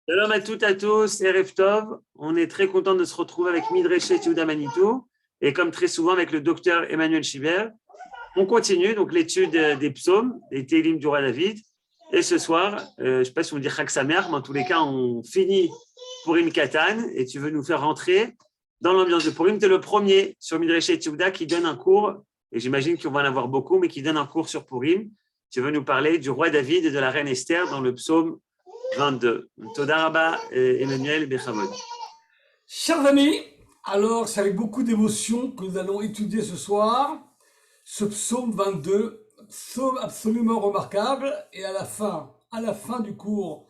Shalom à toutes et à tous, Erev Tov. On est très content de se retrouver avec Midreshet Yehuda Manitou et comme très souvent avec le docteur Emmanuel Schibert. On continue donc l'étude des psaumes, des Télim du roi David. Et ce soir, je ne sais pas si on dit Chag Sameach, mais en tous les cas, on finit Purim Katan et tu veux nous faire rentrer dans l'ambiance de Purim. Tu es le premier sur Midreshet Yehuda qui donne un cours, et j'imagine qu'on va en avoir beaucoup, mais qui donne un cours sur Purim. Tu veux nous parler du roi David et de la reine Esther dans le psaume 22. Toda Rabba, Emmanuel Bechamod. Chers amis, alors c'est avec beaucoup d'émotion que nous allons étudier ce soir ce psaume 22, psaume absolument remarquable. Et à la fin du cours,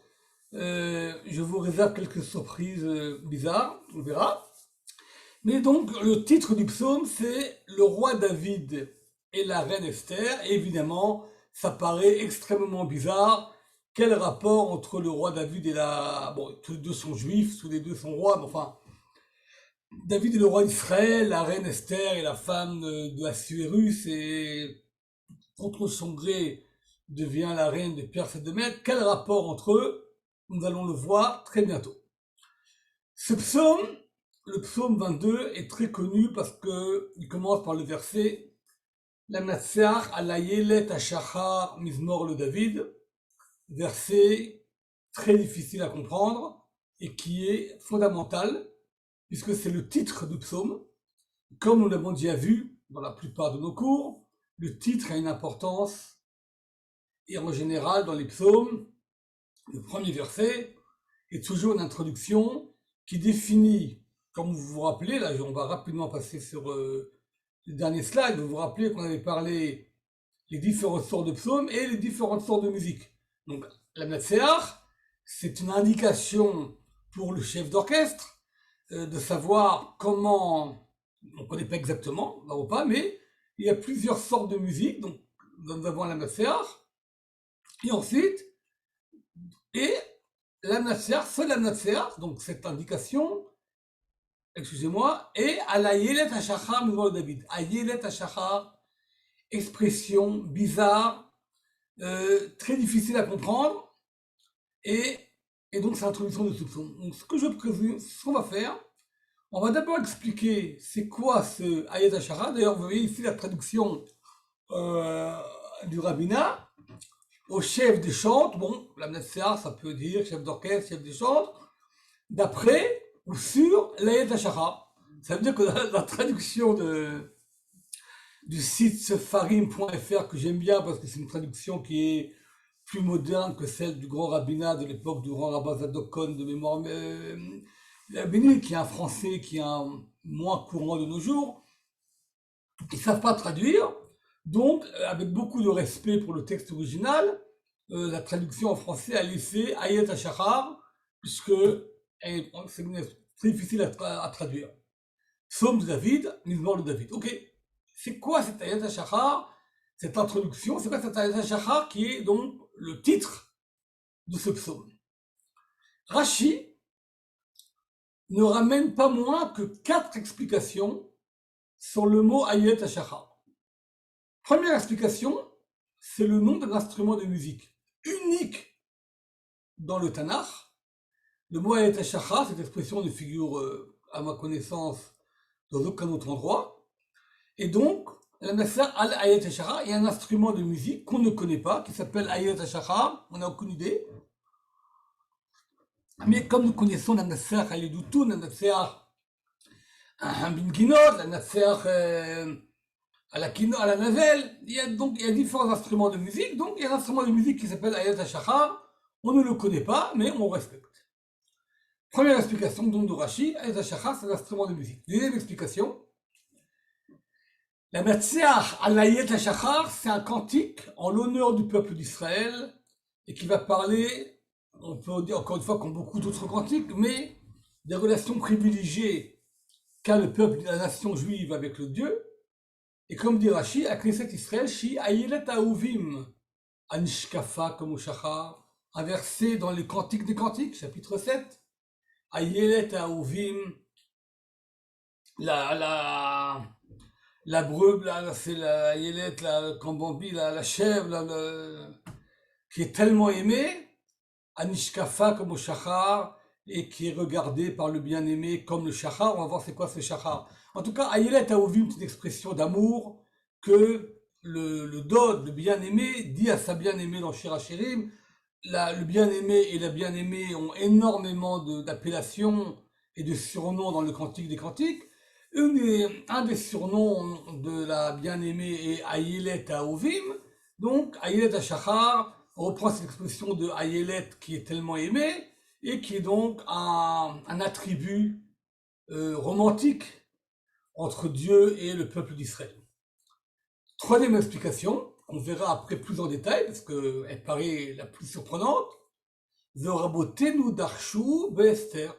je vous réserve quelques surprises bizarres, on verra. Mais donc le titre du psaume, c'est Le roi David et la reine Esther. Et évidemment, ça paraît extrêmement bizarre. Quel rapport entre le roi David et la... Bon, tous les deux sont juifs, tous les deux sont rois, mais enfin... David est le roi d'Israël, la reine Esther est la femme de Assuérus et contre son gré devient la reine de Perse et de Mède. Quel rapport entre eux? Nous allons le voir très bientôt. Ce psaume, le psaume 22, est très connu parce qu'il commence par le verset La Natseach ala yelet hashachar mizmor le David, verset très difficile à comprendre et qui est fondamental puisque c'est le titre du psaume. Comme nous l'avons déjà vu dans la plupart de nos cours, le titre a une importance et en général dans les psaumes, le premier verset est toujours une introduction qui définit, comme vous vous rappelez, là on va rapidement passer sur le dernier slide, vous vous rappelez qu'on avait parlé des différentes sortes de psaumes et les différentes sortes de musique. Donc la Natseach, c'est une indication pour le chef d'orchestre de savoir comment, on ne connaît pas exactement, non pas, mais il y a plusieurs sortes de musique, donc nous avons la Natseach, et ensuite, et la Natseach, seule la Natseach, donc cette indication, excusez-moi, et à la Yelet HaShachar Mizmor David. À Yelet HaShachar, expression bizarre, très difficile à comprendre, et donc c'est l'introduction de ce psaume. Donc ce qu'on va faire, on va d'abord expliquer c'est quoi ce Ayat Hashara. D'ailleurs, vous voyez ici la traduction du rabbinat au chef des chantres. Bon, la Mnatséa, ça peut dire chef d'orchestre, chef des chantres, d'après ou sur l'Ayat Hashara. Ça veut dire que la traduction du site sefarim.fr que j'aime bien parce que c'est une traduction qui est plus moderne que celle du grand rabbinat de l'époque du grand rabbin Zadok Cohen de mémoire rabbinique, qui est un français qui est moins courant de nos jours. Ils ne savent pas traduire, donc avec beaucoup de respect pour le texte original, la traduction en français a laissé Ayat HaShachar, puisque c'est très difficile à traduire. Psaume de David, Mizmor de David. Ok, c'est quoi cette Ayat HaShachar, cette introduction? C'est quoi cette Ayat HaShachar qui est donc le titre de ce psaume? Rashi ne ramène pas moins que 4 explications sur le mot Ayat HaShachar. Première explication, c'est le nom d'un instrument de musique unique dans le Tanakh. Le mot Ayat HaShachar, cette expression ne figure, à ma connaissance, dans aucun autre endroit. Et donc, la Nasser al-Ayat HaShachar, il y a un instrument de musique qu'on ne connaît pas, qui s'appelle Ayat HaShachar, on n'a aucune idée. Mais comme nous connaissons la Nasser al-Doutoun, la Nasser al-Binginot, la Nasser à la Navel, il y a différents instruments de musique, donc il y a un instrument de musique qui s'appelle Ayat HaShachar, on ne le connaît pas, mais on respecte. Première explication donc de Rashi, Ayat HaShachar c'est un instrument de musique. Deuxième explication, la Matseach al Ayat HaShachar c'est un cantique en l'honneur du peuple d'Israël et qui va parler, on peut dire encore une fois comme beaucoup d'autres cantiques, mais des relations privilégiées qu'a le peuple de la nation juive avec le Dieu. Et comme dit Rashi, à Knesset Israël, Shi Ayelet Aouvim, Anishkafa comme au Shachar, un verset dans les Cantiques des Cantiques, chapitre 7. Ayelet Aouvim, la brebis, là, c'est la Ayelet, la Kambambi, la chèvre, qui est tellement aimée. Anishkafa comme au Shachar, et qui est regardé par le bien-aimé comme le Shachar. On va voir c'est quoi ce Shachar. En tout cas, Ayelet Ahovim, c'est une expression d'amour que le Dod, le bien-aimé, dit à sa bien-aimée dans Shir HaShirim. Le bien-aimé et la bien-aimée ont énormément d'appellations et de surnoms dans le Cantique des Cantiques. Un des surnoms de la bien-aimée est Ayelet Ahovim. Donc, Ayelet HaShachar reprend cette expression de Ayelet qui est tellement aimée et qui est donc un attribut romantique entre Dieu et le peuple d'Israël. Troisième explication, on verra après plus en détail parce qu'elle paraît la plus surprenante. Zorabotenu darshu be'Esther.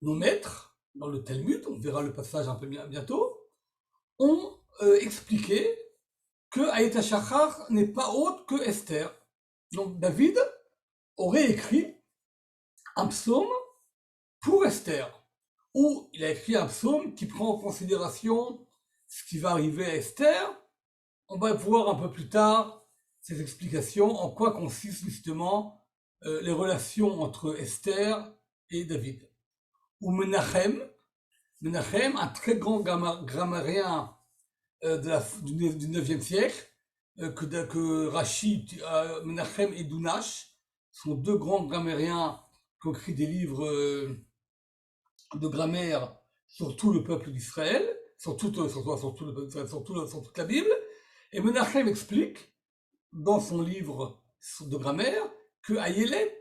Nos maîtres, dans le Talmud, on verra le passage un peu bientôt, ont expliqué que Ayelet HaShachar n'est pas autre que Esther. Donc David aurait écrit un psaume pour Esther, où il a écrit un psaume qui prend en considération ce qui va arriver à Esther. On va voir un peu plus tard ces explications, en quoi consistent justement les relations entre Esther et David. Ou Menachem, un très grand grammairien du 9e siècle, que Rashi, Menachem et Dunash sont deux grands grammairiens qui ont écrit des livres de grammaire sur tout le peuple d'Israël, sur toute la Bible. Et Menachem explique dans son livre de grammaire que Ayelet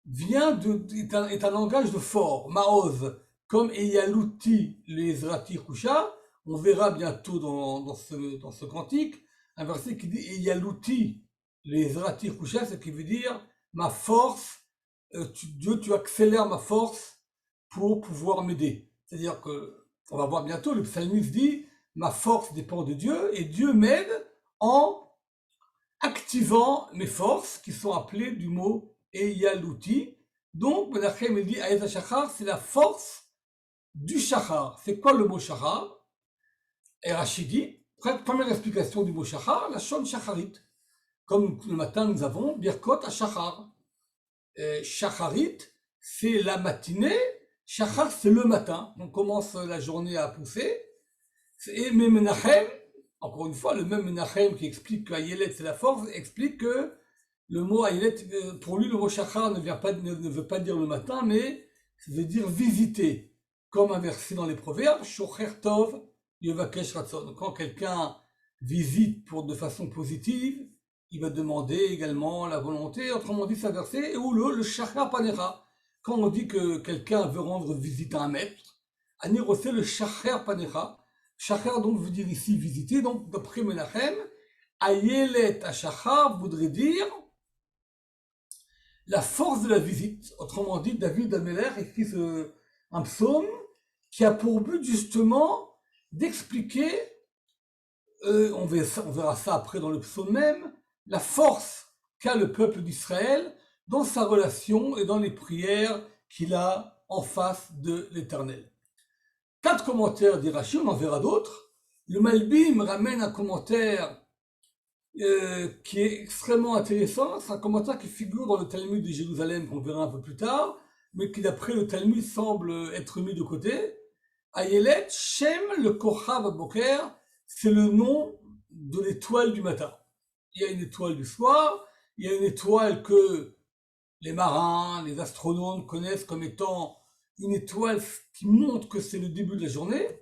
est un langage de fort, Maoz, comme Eyaluti le Ezrati Kusha. On verra bientôt dans ce cantique un verset qui dit Eyaluti le Ezrati Kusha, ce qui veut dire ma force, Dieu, tu accélères ma force pour pouvoir m'aider. C'est-à-dire que, on va voir bientôt, le psalmiste dit ma force dépend de Dieu et Dieu m'aide en activant mes forces qui sont appelées du mot Eyaluti. Donc, Menachem il dit Ayelet HaShachar, c'est la force du Shachar. C'est quoi le mot Shachar? Et Rashi dit, première explication du mot Shachar, la Shon Shacharit. Comme le matin nous avons Birkot HaShachar. Shacharit, c'est la matinée. Shachar, c'est le matin. On commence la journée à pousser. Et Menachem, encore une fois, le même Menachem qui explique qu'Ayelet c'est la force, explique que le mot Ayelet, pour lui, le mot Shachar ne veut pas dire le matin, mais ça veut dire visiter. Comme un verset dans les proverbes, Shocher Tov Yevakesh Ratzon. Quand quelqu'un visite de façon positive, il va demander également la volonté. Autrement dit, c'est un verset où le Shachar Panecha. Quand on dit que quelqu'un veut rendre visite à un maître, Anir c'est le Shachar Panecha. Shachar donc veut dire ici visiter, donc d'après Menachem, Ayelet HaShachar voudrait dire la force de la visite. Autrement dit, David Ameler écrit un psaume qui a pour but justement d'expliquer, on verra ça après dans le psaume même, la force qu'a le peuple d'Israël dans sa relation et dans les prières qu'il a en face de l'Éternel. 4 commentaires d'Irachi, on en verra d'autres. Le Malbim ramène un commentaire qui est extrêmement intéressant. C'est un commentaire qui figure dans le Talmud de Jérusalem, qu'on verra un peu plus tard, mais qui d'après le Talmud semble être mis de côté. Ayelet, Shem, le Kochav Boker, c'est le nom de l'étoile du matin. Il y a une étoile du soir, il y a une étoile que les marins, les astronomes connaissent comme étant une étoile qui montre que c'est le début de la journée.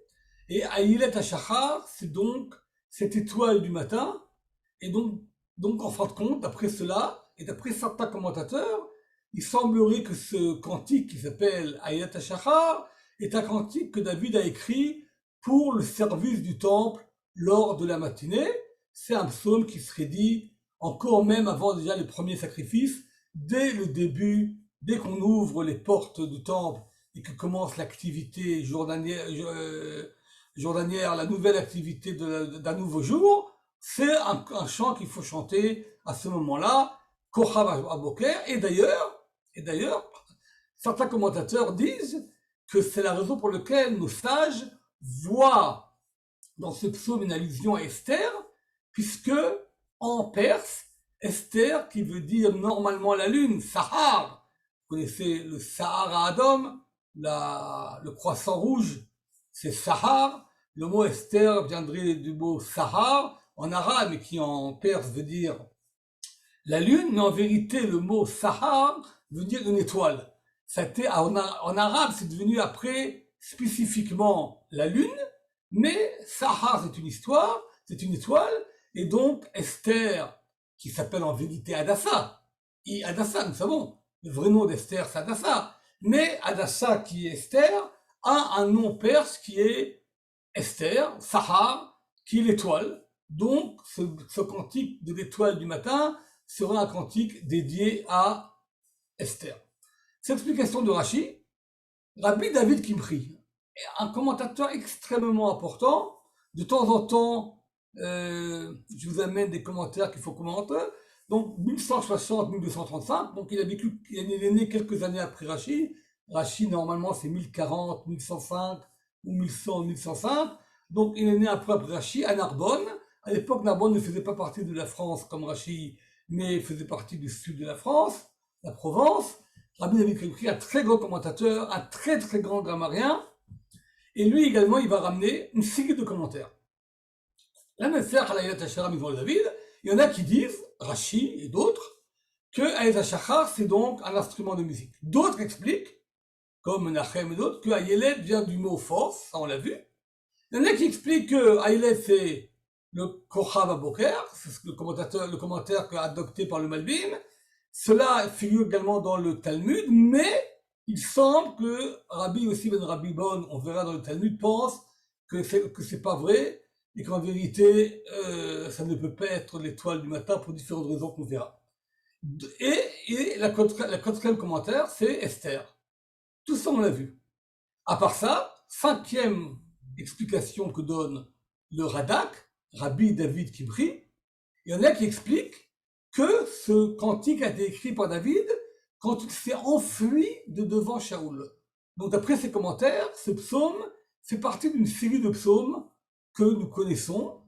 Et Ayelet HaShachar, c'est donc cette étoile du matin. Et donc en fin de compte, d'après cela, et d'après certains commentateurs, il semblerait que ce cantique qui s'appelle Ayelet HaShachar est un cantique que David a écrit pour le service du temple lors de la matinée. C'est un psaume qui serait dit encore même avant déjà les premiers sacrifices, dès le début, dès qu'on ouvre les portes du temple et que commence l'activité journalière, la nouvelle activité d'un nouveau jour, c'est un chant qu'il faut chanter à ce moment-là, Kochav Aboker. Et d'ailleurs, certains commentateurs disent que c'est la raison pour laquelle nos sages voient dans ce psaume une allusion à Esther, puisque en perse, Esther, qui veut dire normalement la lune, Sahar, connaissez le Sahara Adom, le croissant rouge, c'est Sahar. Le mot Esther viendrait du mot Sahar en arabe, mais qui en perse veut dire la lune, mais en vérité, le mot Sahar veut dire une étoile. En arabe, c'est devenu après spécifiquement la lune, mais Sahar, c'est une étoile, et donc Esther, qui s'appelle en vérité Hadassa, et Hadassa, nous savons, le vrai nom d'Esther, c'est Hadassa, mais Hadassa, qui est Esther, a un nom perse qui est Esther, Sahar, qui est l'étoile. Donc, ce cantique de l'étoile du matin sera un cantique dédié à Esther. Cette explication de Rashi, Rabbi David Kimchi, est un commentateur extrêmement important. De temps en temps, je vous amène des commentaires qu'il faut commenter. Donc, 1160-1235, donc il est né quelques années après Rashi. Rashi, normalement, c'est 1040, 1105, ou 1100, 1105. Donc, il est né un peu après Rashi, à Narbonne. À l'époque, Narbonne ne faisait pas partie de la France comme Rashi, mais faisait partie du sud de la France, la Provence. Rabbi David Kimchi, un très grand commentateur, un très très grand grammairien. Et lui également, il va ramener une série de commentaires. La Mefer Halayat Hashara Mizmor David, il y en a qui disent, Rashi et d'autres, que Hayat Hashachar, c'est donc un instrument de musique. D'autres expliquent, comme Menachem et d'autres, que Ayelet vient du mot force, ça on l'a vu. Il y en a qui expliquent que Ayelet c'est le Kochav Aboker, c'est le commentaire adopté par le Malbim. Cela figure également dans le Talmud, mais il semble que Rabbi Yossi ben Rabbi Bon, on verra dans le Talmud, pense que c'est pas vrai, et qu'en vérité, ça ne peut pas être l'étoile du matin pour différentes raisons qu'on verra. Et la quatrième commentaire, c'est Esther. Tout ça, on l'a vu. À part ça, cinquième explication que donne le Radak, Rabbi David Kimchi, il y en a qui expliquent que ce cantique a été écrit par David quand il s'est enfui de devant Shaoul. Donc d'après ces commentaires, ce psaume fait partie d'une série de psaumes que nous connaissons.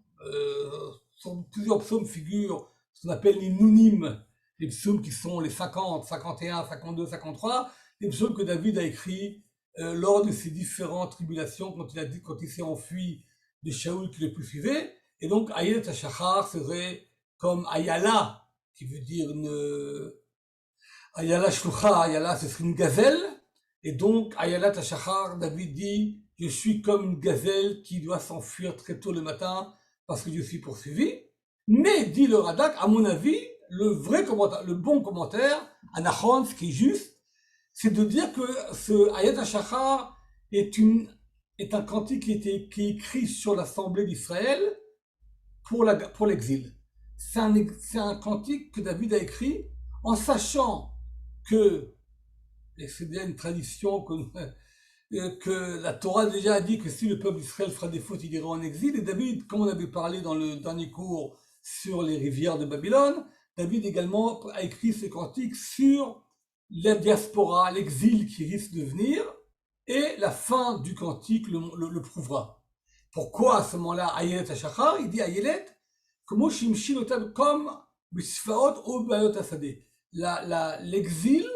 Plusieurs psaumes figurent ce qu'on appelle les Nounim, les psaumes qui sont les 50, 51, 52, 53, les psaumes que David a écrits lors de ses différentes tribulations quand il s'est enfui de Shaoul qui le poursuivait. Et donc Ayelet Hashachar serait comme Ayala, qui veut dire Ayala Shlucha, Ayala ce serait une gazelle. Et donc Ayelet Hashachar, David dit, je suis comme une gazelle qui doit s'enfuir très tôt le matin parce que je suis poursuivi. Mais, dit le Radak, à mon avis, le bon commentaire, Anachon, ce qui est juste, c'est de dire que ce Ayat HaShachar est un cantique qui est écrit sur l'Assemblée d'Israël pour l'exil. C'est un cantique que David a écrit en sachant que, et c'est bien une tradition que la Torah déjà a dit que si le peuple d'Israël fera des fautes, il ira en exil. Et David, comme on avait parlé dans le dernier cours sur les rivières de Babylone, David également a écrit ce cantique sur la diaspora, l'exil qui risque de venir, et la fin du cantique le prouvera. Pourquoi à ce moment-là, Ayelet HaShachar, il dit Ayelet, comme Bisfaot ou Bayot Asadeh. L'exil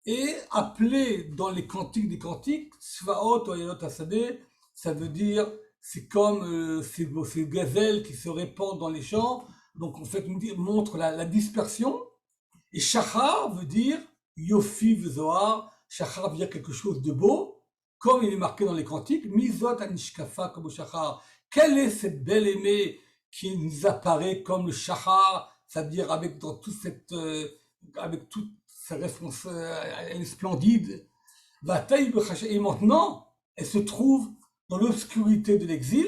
est appelé dans les cantiques des cantiques, Sfaot ou Ayot Asadeh, ça veut dire, c'est comme ces gazelles qui se répandent dans les champs, donc en fait, montre la dispersion, et Shachar veut dire Yofi Zohar, Shachar veut dire quelque chose de beau, comme il est marqué dans les cantiques, Mizot Anishkafa comme Shachar. Quelle est cette belle aimée qui nous apparaît comme le Shachar, c'est-à-dire avec toute sa réponse, elle est splendide. Et maintenant, elle se trouve dans l'obscurité de l'exil,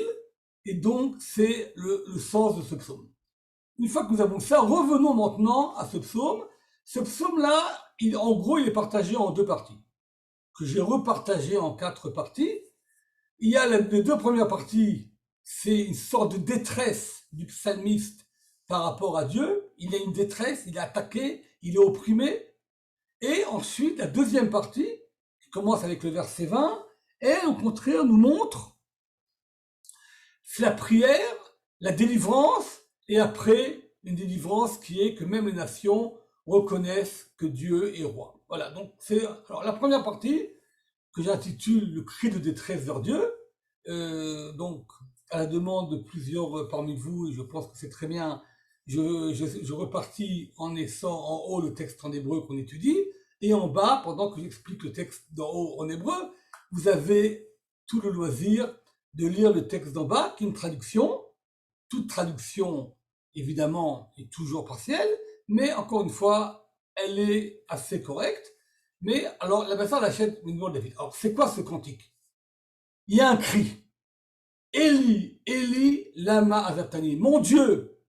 et donc c'est le sens de ce psaume. Une fois que nous avons ça, revenons maintenant à ce psaume. Ce psaume-là, en gros, il est partagé en deux parties, que j'ai repartagé en 4 parties. Il y a les 2 premières parties, c'est une sorte de détresse du psalmiste par rapport à Dieu. Il a une détresse, il est attaqué, il est opprimé. Et ensuite, la deuxième partie, qui commence avec le verset 20, elle, au contraire, nous montre la prière, la délivrance, et après, une délivrance qui est que même les nations reconnaissent que Dieu est roi. Voilà, donc c'est alors la première partie que j'intitule le cri de détresse vers Dieu. Donc, à la demande de plusieurs parmi vous, et je pense que c'est très bien, je repartis en laissant en haut le texte en hébreu qu'on étudie, et en bas, pendant que j'explique le texte d'en haut en hébreu, vous avez tout le loisir de lire le texte d'en bas, qui est une traduction. Toute traduction, évidemment, est toujours partielle, mais encore une fois, elle est assez correcte. Mais alors, la personne achète une demande de David. Alors, c'est quoi ce cantique? Il y a un cri. Eli, Eli, lama azabtani. Mon Dieu,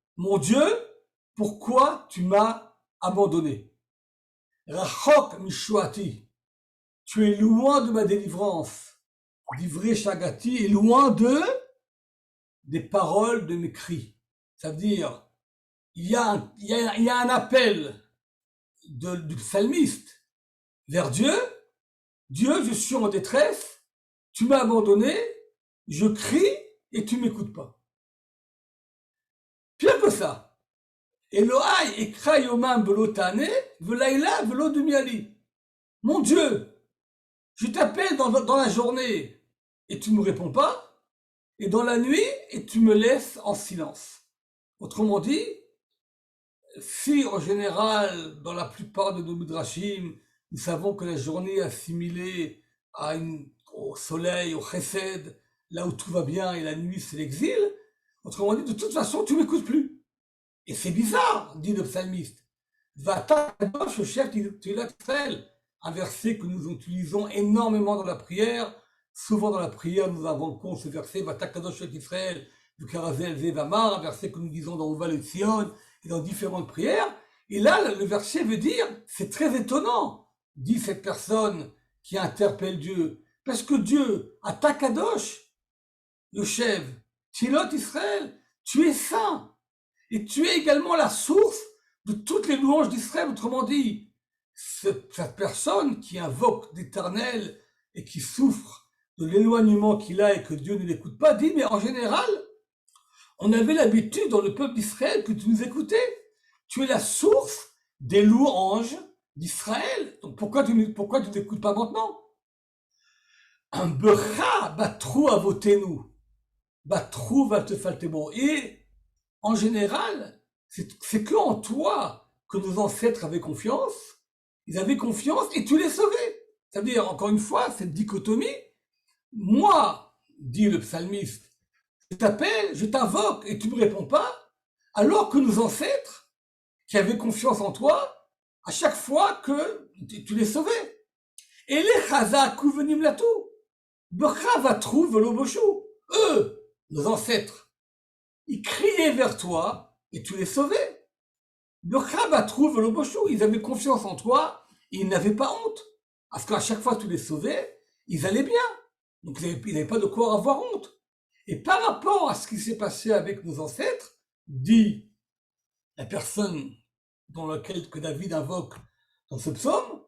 pourquoi tu m'as abandonné? Rachok mishuati. Tu es loin de ma délivrance. Divrei shagati est loin des paroles de mes cris. Ça veut dire, il y a un appel du psalmiste vers Dieu. Dieu, je suis en détresse, tu m'as abandonné, je crie et tu m'écoutes pas. Pire que ça. Elohai ekra yomam velo tane, velaila velo dumiali. Mon Dieu, je t'appelle dans la journée et tu ne me réponds pas, et dans la nuit et tu me laisses en silence. Autrement dit, si en général, dans la plupart de nos midrashim, nous savons que la journée est assimilée au soleil, au chesed, là où tout va bien, et la nuit c'est l'exil, autrement dit, de toute façon, tu m'écoutes plus. Et c'est bizarre, dit le psalmiste. Va-t'en, le chef d'Israël, un verset que nous utilisons énormément dans la prière. Souvent dans la prière, nous invoquons ce verset, Va-t'en, Kadosh Israël, du Karazel Zevamar, un verset que nous disons dans Ouval et Sion, et dans différentes prières. Et là, le verset veut dire, c'est très étonnant, dit cette personne qui interpelle Dieu, parce que Dieu, à Kadosh, le chef, Tilot Israël, tu es saint, et tu es également la source de toutes les louanges d'Israël. Autrement dit, cette personne qui invoque l'Éternel et qui souffre de l'éloignement qu'il a et que Dieu ne l'écoute pas, dit, mais en général, on avait l'habitude dans le peuple d'Israël que tu nous écoutais. Tu es la source des louanges d'Israël. Donc pourquoi tu n'écoutes pas maintenant? Un becha batrou avotenu, batrou vatefaltemo. Et en général, c'est que en toi que nos ancêtres avaient confiance. Ils avaient confiance et tu les sauvais. Ça veut dire, encore une fois, cette dichotomie. Moi, dit le psalmiste, je t'appelle, je t'invoque et tu ne me réponds pas, alors que nos ancêtres, qui avaient confiance en toi, à chaque fois que tu les sauvais. Et les chazakou venim latou, bechra vatrou veloboshu. Eux, nos ancêtres, ils criaient vers toi et tu les sauvais. Bechra vatrou veloboshu, ils avaient confiance en toi et ils n'avaient pas honte. Parce qu'à chaque fois que tu les sauvais, ils allaient bien. Donc ils n'avaient pas de quoi avoir honte. Et par rapport à ce qui s'est passé avec nos ancêtres, dit la personne dans laquelle que David invoque dans ce psaume,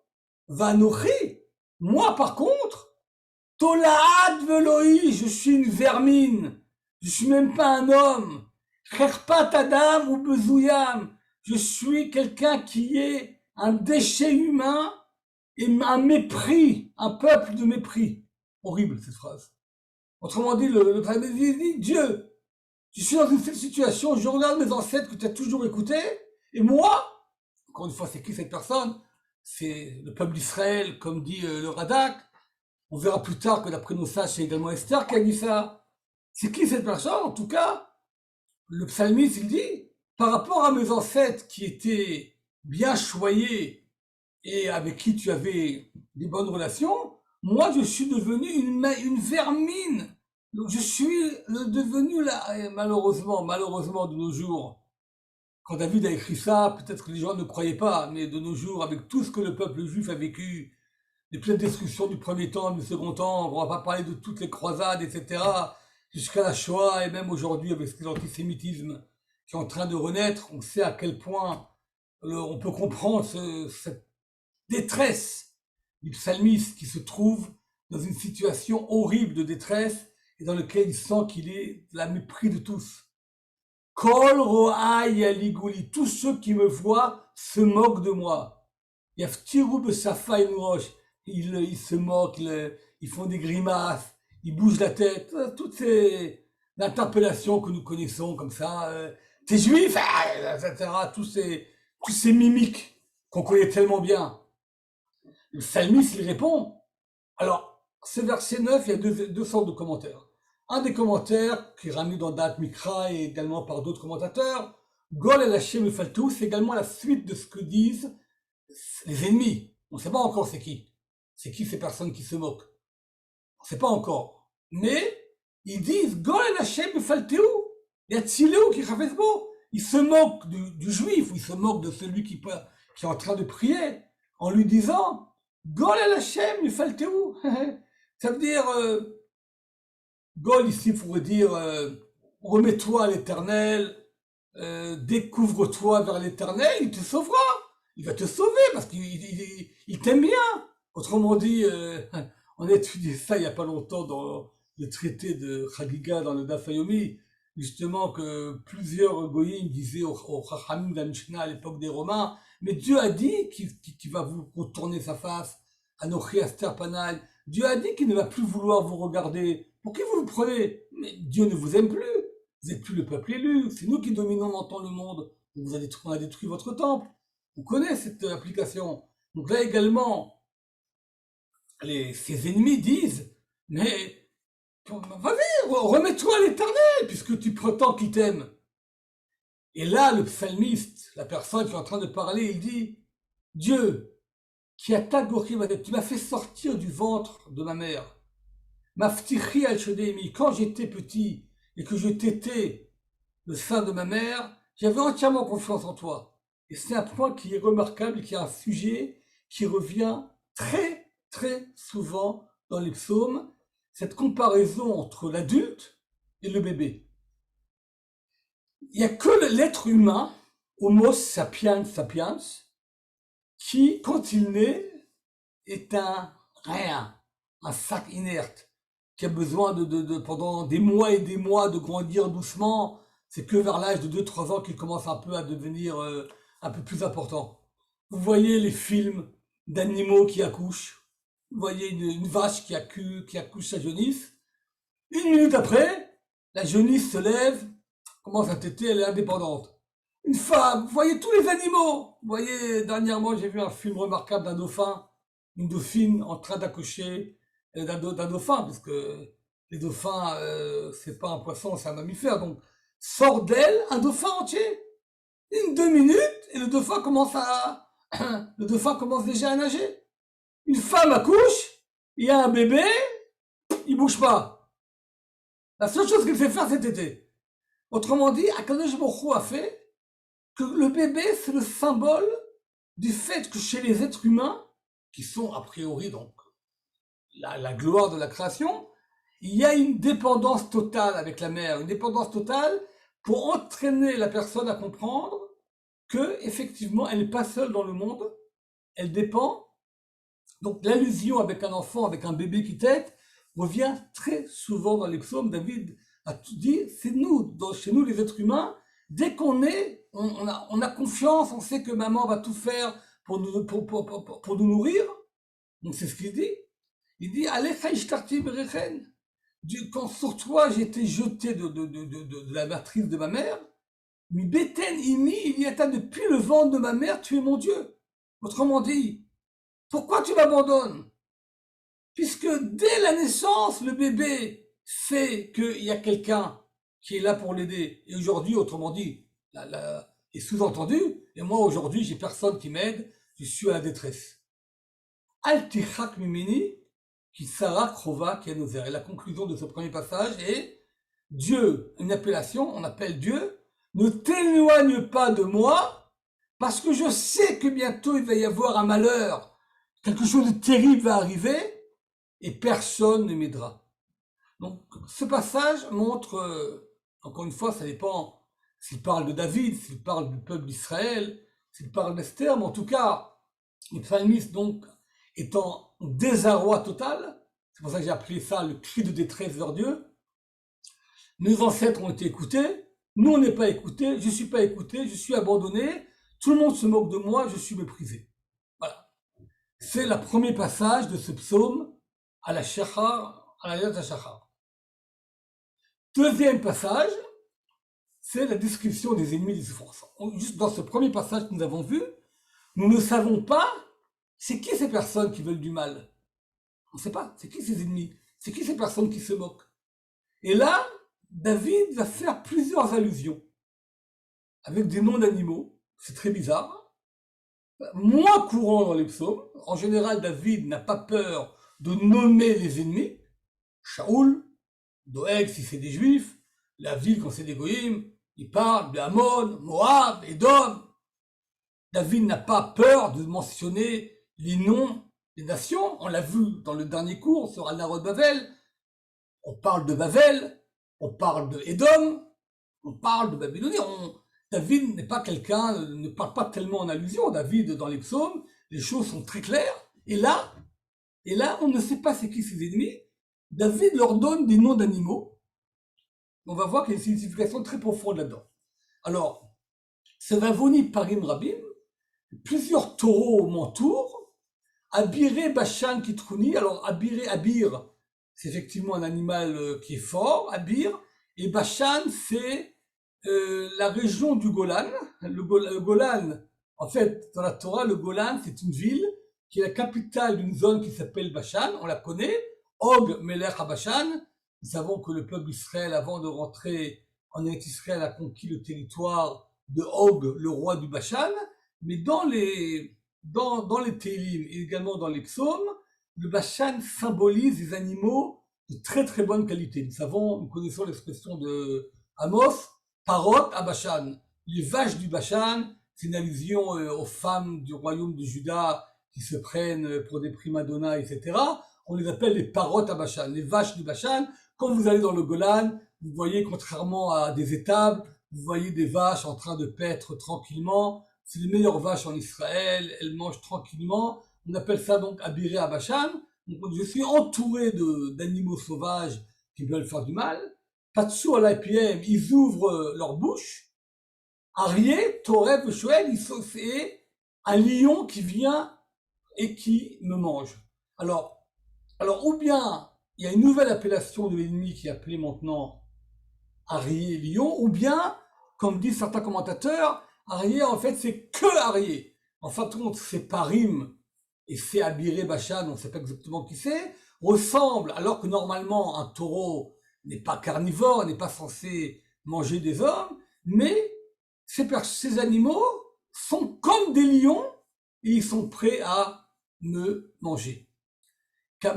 va nourrir. Moi, par contre, Tolaad veloi, je suis une vermine. Je suis même pas un homme. Cherpat adam ou bezouyam. Je suis quelqu'un qui est un déchet humain et un mépris, un peuple de mépris. Horrible cette phrase. Autrement dit, le psalmiste dit, Dieu, je suis dans une telle situation, je regarde mes ancêtres que tu as toujours écoutés, et moi, encore une fois, c'est qui cette personne? C'est le peuple d'Israël, comme dit le Radak. On verra plus tard que d'après nos sages, c'est également Esther qui a dit ça. C'est qui cette personne? En tout cas, le psalmiste, il dit, par rapport à mes ancêtres qui étaient bien choyés et avec qui tu avais des bonnes relations, moi, je suis devenu une vermine. Donc, je suis devenu là, malheureusement de nos jours. Quand David a écrit ça, peut-être que les gens ne croyaient pas, mais de nos jours, avec tout ce que le peuple juif a vécu, les pleines destructions du premier temps, du second temps, on va pas parler de toutes les croisades, etc., jusqu'à la Shoah, et même aujourd'hui, avec l'antisémitisme qui est en train de renaître, on sait à quel point on peut comprendre cette détresse du psalmiste qui se trouve dans une situation horrible de détresse et dans lequel il sent qu'il est la mépris de tous. Kol ro'ai yaligouli, tous ceux qui me voient se moquent de moi. Yaftiru besafa roche. Ils se moquent, ils font des grimaces, ils bougent la tête, toutes ces interpellations que nous connaissons comme ça. T'es juif, etc. Tous ces mimiques qu'on connaît tellement bien. Le psalmiste, il répond. Alors, ce verset 9, il y a deux sortes de commentaires. Un des commentaires, qui est ramené dans Dat Mikra et également par d'autres commentateurs, Gol el Hashem le Faltou, c'est également la suite de ce que disent les ennemis. On ne sait pas encore c'est qui. C'est qui ces personnes qui se moquent. On ne sait pas encore. Mais, ils disent Gol el Hashem le Faltou. Il y a Tzileu qui rafesse beau. Ils se moquent du juif, ou ils se moquent de celui qui est en train de prier, en lui disant Gol el Hashem le Faltou. Ça veut dire, Gol ici pourrait dire remets-toi à l'éternel, découvre-toi vers l'éternel, il te sauvera. Il va te sauver parce qu'il t'aime bien. Autrement dit, on a étudié ça il n'y a pas longtemps dans le traité de Chagiga, dans le Daf Yomi, justement que plusieurs goyim disaient au Chachamim de la Mishnah à l'époque des Romains, mais Dieu a dit qu'il va vous retourner sa face, Anochi Aster Panal. Dieu a dit qu'il ne va plus vouloir vous regarder. Pour qui vous le prenez? Mais Dieu ne vous aime plus. Vous n'êtes plus le peuple élu. C'est nous qui dominons maintenant le monde. On a détruit votre temple. On connaît cette application. Donc là également, ses ennemis disent, mais vas-y, remets-toi à l'éternel, puisque tu prétends qu'il t'aime. Et là, le psalmiste, la personne qui est en train de parler, il dit, Dieu, qui attaque tu m'as fait sortir du ventre de ma mère. Maftichi al Shodemi, quand j'étais petit et que je tétais le sein de ma mère, j'avais entièrement confiance en toi. Et c'est un point qui est remarquable, qui est un sujet qui revient très, très souvent dans les psaumes, cette comparaison entre l'adulte et le bébé. Il n'y a que l'être humain, Homo sapiens sapiens, qui, quand il naît, est un rien, un sac inerte, qui a besoin pendant des mois et des mois de grandir doucement. C'est que vers l'âge de 2-3 ans qu'il commence un peu à devenir un peu plus important. Vous voyez les films d'animaux qui accouchent, vous voyez une vache qui accouche sa jaunisse. 1 minute après, la jaunisse se lève, commence à téter, elle est indépendante. Une femme, vous voyez tous les animaux. Vous voyez, dernièrement, j'ai vu un film remarquable d'un dauphin, une dauphine en train d'accoucher d'un dauphin, parce que les dauphins, c'est pas un poisson, c'est un mammifère, donc sort d'elle un dauphin entier. 1-2 minutes, et le dauphin commence déjà à nager. Une femme accouche, il y a un bébé, il bouge pas. La seule chose qu'il fait faire, c'est téter. Autrement dit, Akadosh Baruch Hu a fait que le bébé, c'est le symbole du fait que chez les êtres humains, qui sont a priori donc la gloire de la création, il y a une dépendance totale avec la mère, une dépendance totale pour entraîner la personne à comprendre que effectivement elle n'est pas seule dans le monde, elle dépend. Donc l'allusion avec un enfant, avec un bébé qui tète, revient très souvent dans les psaumes. David a tout dit, c'est nous, chez nous les êtres humains, dès qu'on est, on a confiance, on sait que maman va tout faire pour nous nourrir. Donc c'est ce qu'il dit. Il dit, Alecha ishtarti berechen. Quand sur toi j'ai été jeté de la matrice de ma mère, mi beten imi iliata, depuis le ventre de ma mère, tu es mon Dieu. Autrement dit, pourquoi tu m'abandonnes? Puisque dès la naissance, le bébé sait qu'il y a quelqu'un qui est là pour l'aider. Et aujourd'hui, autrement dit, est sous-entendu, et moi aujourd'hui, j'ai personne qui m'aide, je suis à la détresse. Al tichak mimini, qui Sarah Krova, qui est nos airs. Et la conclusion de ce premier passage est Dieu, une appellation, on appelle Dieu, ne t'éloigne pas de moi, parce que je sais que bientôt il va y avoir un malheur, quelque chose de terrible va arriver, et personne ne m'aidera. Donc ce passage montre, encore une fois, ça dépend s'il parle de David, s'il parle du peuple d'Israël, s'il parle d'Esther, mais en tout cas, le psalmiste donc est en désarroi total. C'est pour ça que j'ai appelé ça le cri de détresse vers Dieu. Nos ancêtres ont été écoutés, nous on n'est pas écoutés, je ne suis pas écouté, je suis abandonné, Tout le monde se moque de moi, je suis méprisé. Voilà. C'est le premier passage de ce psaume à la Shachar, à la Yat Shachar. Deuxième passage, c'est la description des ennemis des souffrances. Juste dans ce premier passage que nous avons vu, nous ne savons pas c'est qui ces personnes qui veulent du mal. On ne sait pas, c'est qui ces ennemis, c'est qui ces personnes qui se moquent. Et là, David va faire plusieurs allusions avec des noms d'animaux, c'est très bizarre, moins courant dans les psaumes. En général, David n'a pas peur de nommer les ennemis. Shaoul, Doeg si c'est des juifs, la ville quand c'est des goïms, il parle d'Amon, Moab, Édom. David n'a pas peur de mentionner les noms des nations. On l'a vu dans le dernier cours sur Al-Narod Bavel. On parle de Bavel, on parle de Édom, on parle de Babylonie. David n'est pas quelqu'un, ne parle pas tellement en allusion. David, dans les psaumes, les choses sont très claires. Et là, on ne sait pas c'est qui ses ennemis. David leur donne des noms d'animaux. On va voir qu'il y a une signification très profonde là-dedans. Alors, ça va venir Parim Rabim. Plusieurs taureaux m'entourent. Abiré Bashan Kitrouni. Alors, Abir, c'est effectivement un animal qui est fort, Abir. Et Bashan, c'est la région du Golan. Le Golan, en fait, dans la Torah, le Golan, c'est une ville qui est la capitale d'une zone qui s'appelle Bashan. On la connaît. Og Melech Bashan. Nous savons que le peuple d'Israël, avant de rentrer en Eretz Israël, a conquis le territoire de Og, le roi du Bashan. Mais dans les Télim et également dans les psaumes, le Bashan symbolise des animaux de très très bonne qualité. Nous connaissons l'expression de Amos, Parot à Bashan. Les vaches du Bashan, c'est une allusion aux femmes du royaume de Juda qui se prennent pour des primadonnas, etc. On les appelle les Parot à Bashan, les vaches du Bashan. Quand vous allez dans le Golan, vous voyez, contrairement à des étables, vous voyez des vaches en train de paître tranquillement. C'est les meilleures vaches en Israël, elles mangent tranquillement. On appelle ça donc Abiré à Bashan. Donc, je suis entouré d'animaux sauvages qui veulent faire du mal. Patsu à l'IPM, ils ouvrent leur bouche. Arié, Toreb, Shoel, c'est un lion qui vient et qui me mange. Alors, ou bien il y a une nouvelle appellation de l'ennemi qui est appelée maintenant Arié, lion, ou bien, comme disent certains commentateurs, Arié, en fait, c'est que Arié. En fin de compte, c'est Parim et c'est Abiré Bashan, on ne sait pas exactement qui c'est, ressemble, alors que normalement, un taureau n'est pas carnivore, n'est pas censé manger des hommes, mais ces animaux sont comme des lions et ils sont prêts à me manger. Mes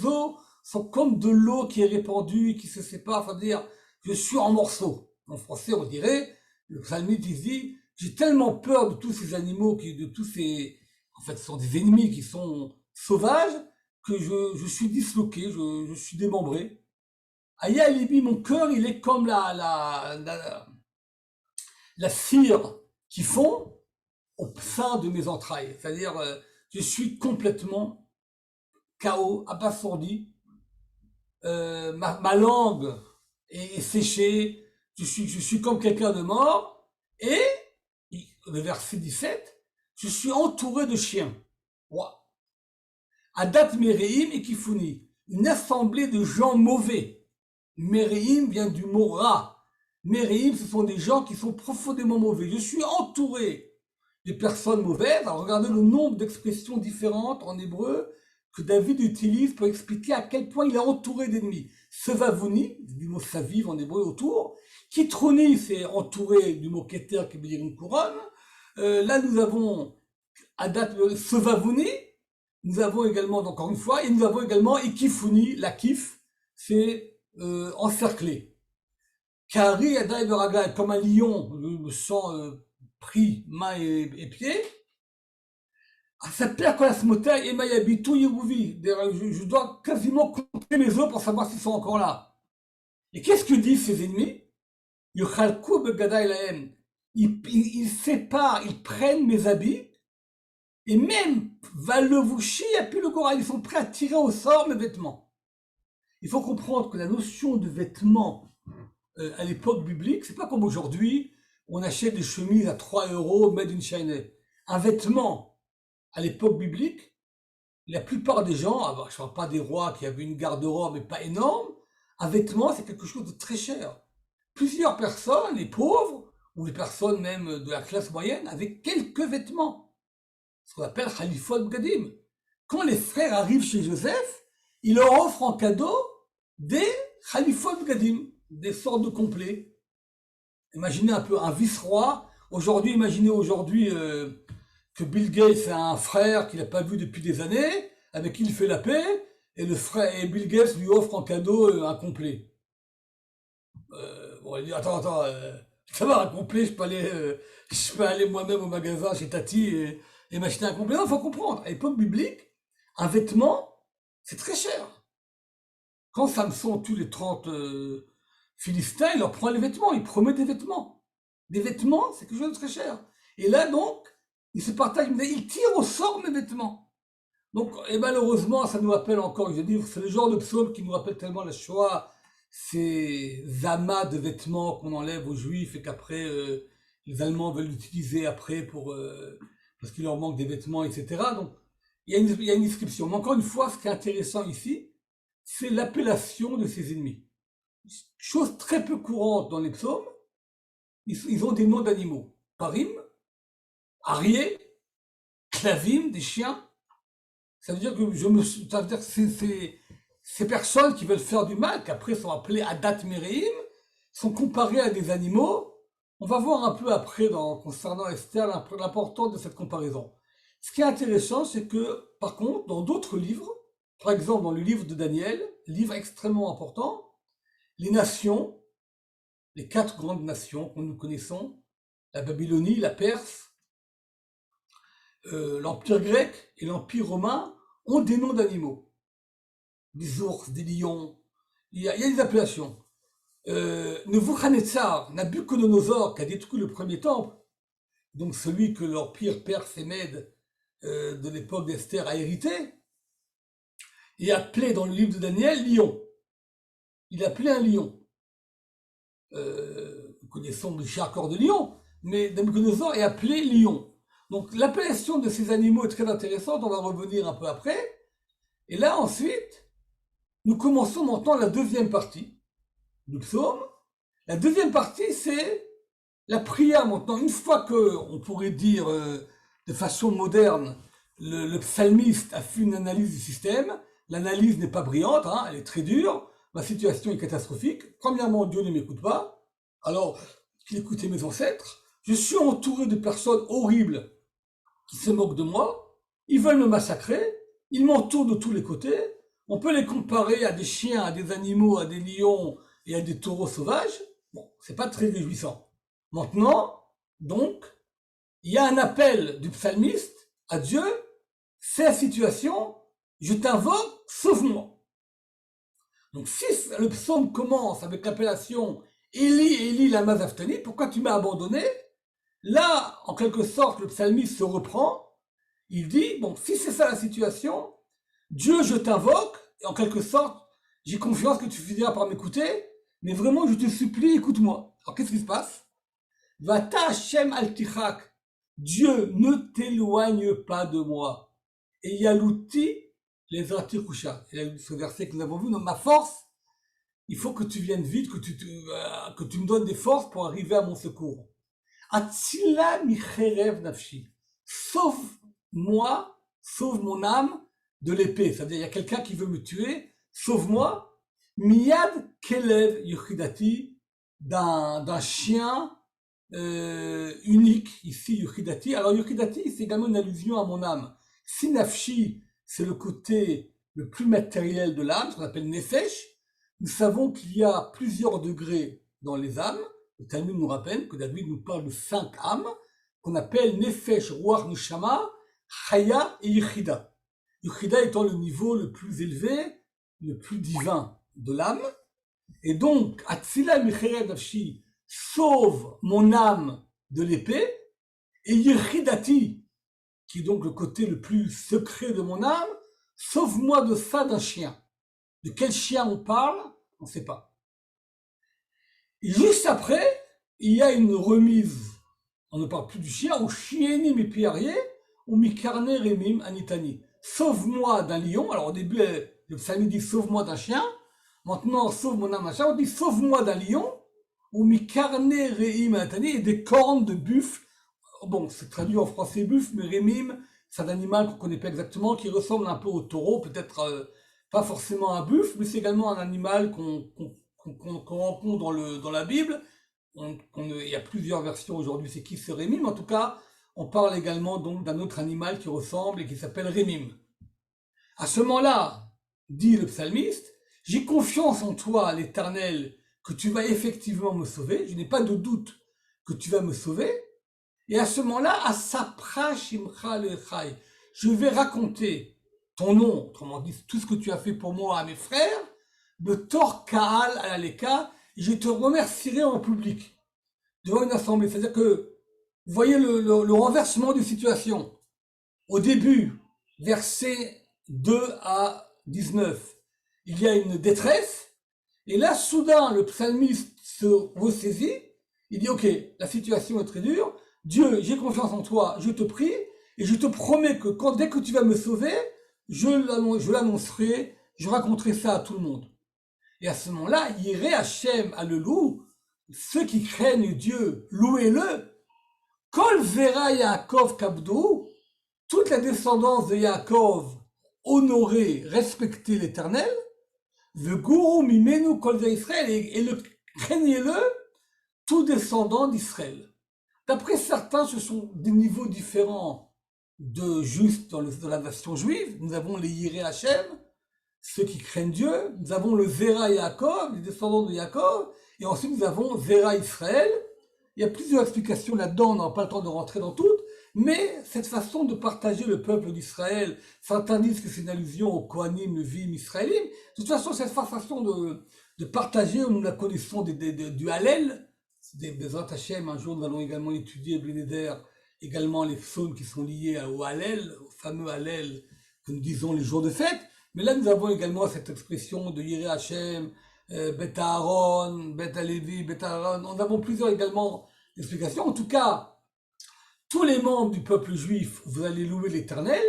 os sont comme de l'eau qui est répandue et qui se sépare, c'est-à-dire, je suis en morceaux. En français, on dirait, le psalmiste dit, j'ai tellement peur de tous ces animaux, en fait, ce sont des ennemis qui sont sauvages, que je suis disloqué, je suis démembré. Aya Libi, mon cœur, il est comme la cire qui fond au sein de mes entrailles. C'est-à-dire, je suis complètement KO, abasourdi. Ma langue est séchée. Je suis comme quelqu'un de mort. Et, le verset 17, je suis entouré de chiens. Adat Mereim et Kifuni, une assemblée de gens mauvais. Mereim vient du mot ra. Mereim, ce sont des gens qui sont profondément mauvais. Je suis entouré de personnes mauvaises. Alors regardez le nombre d'expressions différentes en hébreu que David utilise pour expliquer à quel point il est entouré d'ennemis. Sevavuni, du mot saviv en hébreu autour. Kitroni, c'est entouré du mot keter qui veut dire une couronne. Là, nous avons Adat Sevavuni. Nous avons également, encore une fois, et nous avons également Ikifuni, la kif, c'est encerclé. Kari Adai Beraga, comme un lion, je me sens pris main et pied. Ça perd quoi la smotaille et Mayabitu Yerouvi. Je dois quasiment compter mes os pour savoir s'ils sont encore là. Et qu'est-ce que disent ces ennemis? Yochalku Begada Elahem. Ils séparent, ils prennent mes habits. Et même, Valevushi a pu le Goral, ils sont prêts à tirer au sort mes vêtements. Il faut comprendre que la notion de vêtements à l'époque biblique, c'est pas comme aujourd'hui, on achète des chemises à 3 euros made in China. Un vêtement, à l'époque biblique, la plupart des gens, alors je ne parle pas des rois qui avaient une garde-robe mais pas énorme, un vêtement c'est quelque chose de très cher. Plusieurs personnes, les pauvres, ou les personnes même de la classe moyenne, avaient quelques vêtements, ce qu'on appelle Khalifot Gadim. Quand les frères arrivent chez Joseph, il leur offre en cadeau des Khalifot Gadim, des sortes de complets. Imaginez un peu un vice-roi. Aujourd'hui, imaginez aujourd'hui que Bill Gates a un frère qu'il n'a pas vu depuis des années, avec qui il fait la paix, et le frère et Bill Gates lui offre en cadeau un complet. Bon, il dit attends, ça va un complet, je peux aller moi-même au magasin chez Tati et m'acheter un complet. Non, il faut comprendre. À l'époque biblique, un vêtement, c'est très cher. Quand Samson tue les 30 Philistins, il leur prend les vêtements, il promet des vêtements. Des vêtements, c'est quelque chose de très cher. Et là, donc, il se partage, il tire au sort mes vêtements. Donc, et malheureusement, ça nous rappelle encore, je veux dire, c'est le genre de psaume qui nous rappelle tellement la Shoah, ces amas de vêtements qu'on enlève aux Juifs et qu'après, les Allemands veulent l'utiliser après parce qu'il leur manque des vêtements, etc. Donc, il y a une description. Mais encore une fois, ce qui est intéressant ici, c'est l'appellation de ses ennemis. Chose très peu courante dans les psaumes, ils ont des noms d'animaux. Parim, Arié, Klavim, des chiens. Ça veut dire que ces personnes qui veulent faire du mal, qu'après sont appelées Adat Mereim, sont comparées à des animaux. On va voir un peu après, concernant Esther, l'importance de cette comparaison. Ce qui est intéressant, c'est que, par contre, dans d'autres livres, par exemple dans le livre de Daniel, livre extrêmement important, les nations, les 4 grandes nations que nous connaissons, la Babylonie, la Perse, l'Empire grec et l'Empire romain, ont des noms d'animaux. Des ours, des lions, il y a des appellations. Nebuchadnezzar, Nabucodonosor, qui a détruit le premier temple, donc celui que l'Empire perse et mède de l'époque d'Esther a hérité, et appelé dans le livre de Daniel lion. Il appelait un lion. Nous connaissons Richard Cœur de Lion, mais Nabucodonosor est appelé lion. Donc l'appellation de ces animaux est très intéressante, on va revenir un peu après. Et là ensuite, nous commençons maintenant la deuxième partie du psaume. La deuxième partie, c'est la prière maintenant. Une fois que, on pourrait dire de façon moderne, le psalmiste a fait une analyse du système, l'analyse n'est pas brillante, hein, elle est très dure, ma situation est catastrophique. Premièrement, Dieu ne m'écoute pas, alors qu'il écoutait mes ancêtres. Je suis entouré de personnes horribles qui se moquent de moi, ils veulent me massacrer, ils m'entourent de tous les côtés. On peut les comparer à des chiens, à des animaux, à des lions et à des taureaux sauvages. Bon, c'est pas très réjouissant. Maintenant, donc, il y a un appel du psalmiste à Dieu, c'est la situation, je t'invoque, sauve-moi. Donc si le psaume commence avec l'appellation Élie, Élie, lama sabachthani, pourquoi tu m'as abandonné? Là, en quelque sorte, le psalmiste se reprend, il dit, bon, si c'est ça la situation, Dieu, je t'invoque, et en quelque sorte, j'ai confiance que tu finiras par m'écouter, mais vraiment, je te supplie, écoute-moi. Alors, qu'est-ce qui se passe? Vata Hashem al tichak, Dieu, ne t'éloigne pas de moi. Et Yalouti, les Artikusha. Et ce verset que nous avons vu, dans ma force, il faut que tu viennes vite, que tu me donnes des forces pour arriver à mon secours. Atzila micherev nafshi. Sauve-moi, sauve mon âme de l'épée. C'est-à-dire, il y a quelqu'un qui veut me tuer, sauve-moi. Miyad kelev yuchidati, d'un chien unique, ici yuchidati. Alors yuchidati, c'est également une allusion à mon âme. Si nafshi, c'est le côté le plus matériel de l'âme, ce qu'on appelle nefesh, nous savons qu'il y a plusieurs degrés dans les âmes. Le Talmud nous rappelle que David nous parle de 5 âmes, qu'on appelle nefesh, ruach, neshama, chaya et yichida. Yichida étant le niveau le plus élevé, le plus divin de l'âme. Et donc, Atzila micherev nafshi, sauve mon âme de l'épée, et yichidati, qui est donc le côté le plus secret de mon âme, sauve-moi de ça d'un chien. De quel chien on parle? On ne sait pas. Et juste après, il y a une remise, on ne parle plus du chien, au chieni mi piarier, ou mi carne remim anitani. Sauve-moi d'un lion. Alors au début, le psalmiste dit sauve-moi d'un chien. Maintenant, sauve mon âme, machin. On dit sauve-moi d'un lion, ou mi carne remim anitani, et des cornes de buffle. Bon, c'est traduit en français buffle, mais remim, c'est un animal qu'on ne connaît pas exactement, qui ressemble un peu au taureau, peut-être pas forcément un buffle, mais c'est également un animal qu'on rencontre dans la Bible. Il y a plusieurs versions aujourd'hui, c'est qui ce Rémim. En tout cas, on parle également donc d'un autre animal qui ressemble et qui s'appelle Rémim. À ce moment-là, dit le psalmiste, j'ai confiance en toi, l'Éternel, que tu vas effectivement me sauver. Je n'ai pas de doute que tu vas me sauver. Et à ce moment-là, Asapra Shimcha Lechai, je vais raconter ton nom, autrement dit, tout ce que tu as fait pour moi à mes frères, de Tor Kaal à l'Aleka, et je te remercierai en public, devant une assemblée. C'est-à-dire que, vous voyez le renversement de situation. Au début, versets 2 à 19, il y a une détresse, et là, soudain, le psalmiste se ressaisit, il dit, ok, la situation est très dure, Dieu, j'ai confiance en toi, je te prie, et je te promets que dès que tu vas me sauver, je l'annoncerai, je raconterai ça à tout le monde. Et à ce moment-là, Yireh Hashem a le loup, ceux qui craignent Dieu, louez-le. Kol Vera Yaakov Kabdou, toute la descendance de Yaakov, honorer, respecter l'Éternel, le gourou Mimenu Kol Israël, et le craignez-le, tout descendant d'Israël. D'après certains, ce sont des niveaux différents de juste dans la nation juive. Nous avons les Yireh Hashem, ceux qui craignent Dieu. Nous avons le Zera Yaakov, les descendants de Yaakov. Et ensuite, nous avons Zera Israël. Il y a plusieurs explications là-dedans, on n'a pas le temps de rentrer dans toutes. Mais cette façon de partager le peuple d'Israël, certains disent que c'est une allusion au Kohanim, le Vim, Israélim. De toute façon, cette façon de partager, nous la connaissons du Hallel, des Bezrat Hashem. Un jour, nous allons également étudier également les psaumes qui sont liés au Hallel, au fameux Hallel que nous disons les jours de fête. Mais là, nous avons également cette expression de Yireh Hashem, Bet Aaron, Bet Alevi, Bet Aaron. Nous avons plusieurs également explications. En tout cas, tous les membres du peuple juif, vous allez louer l'Éternel,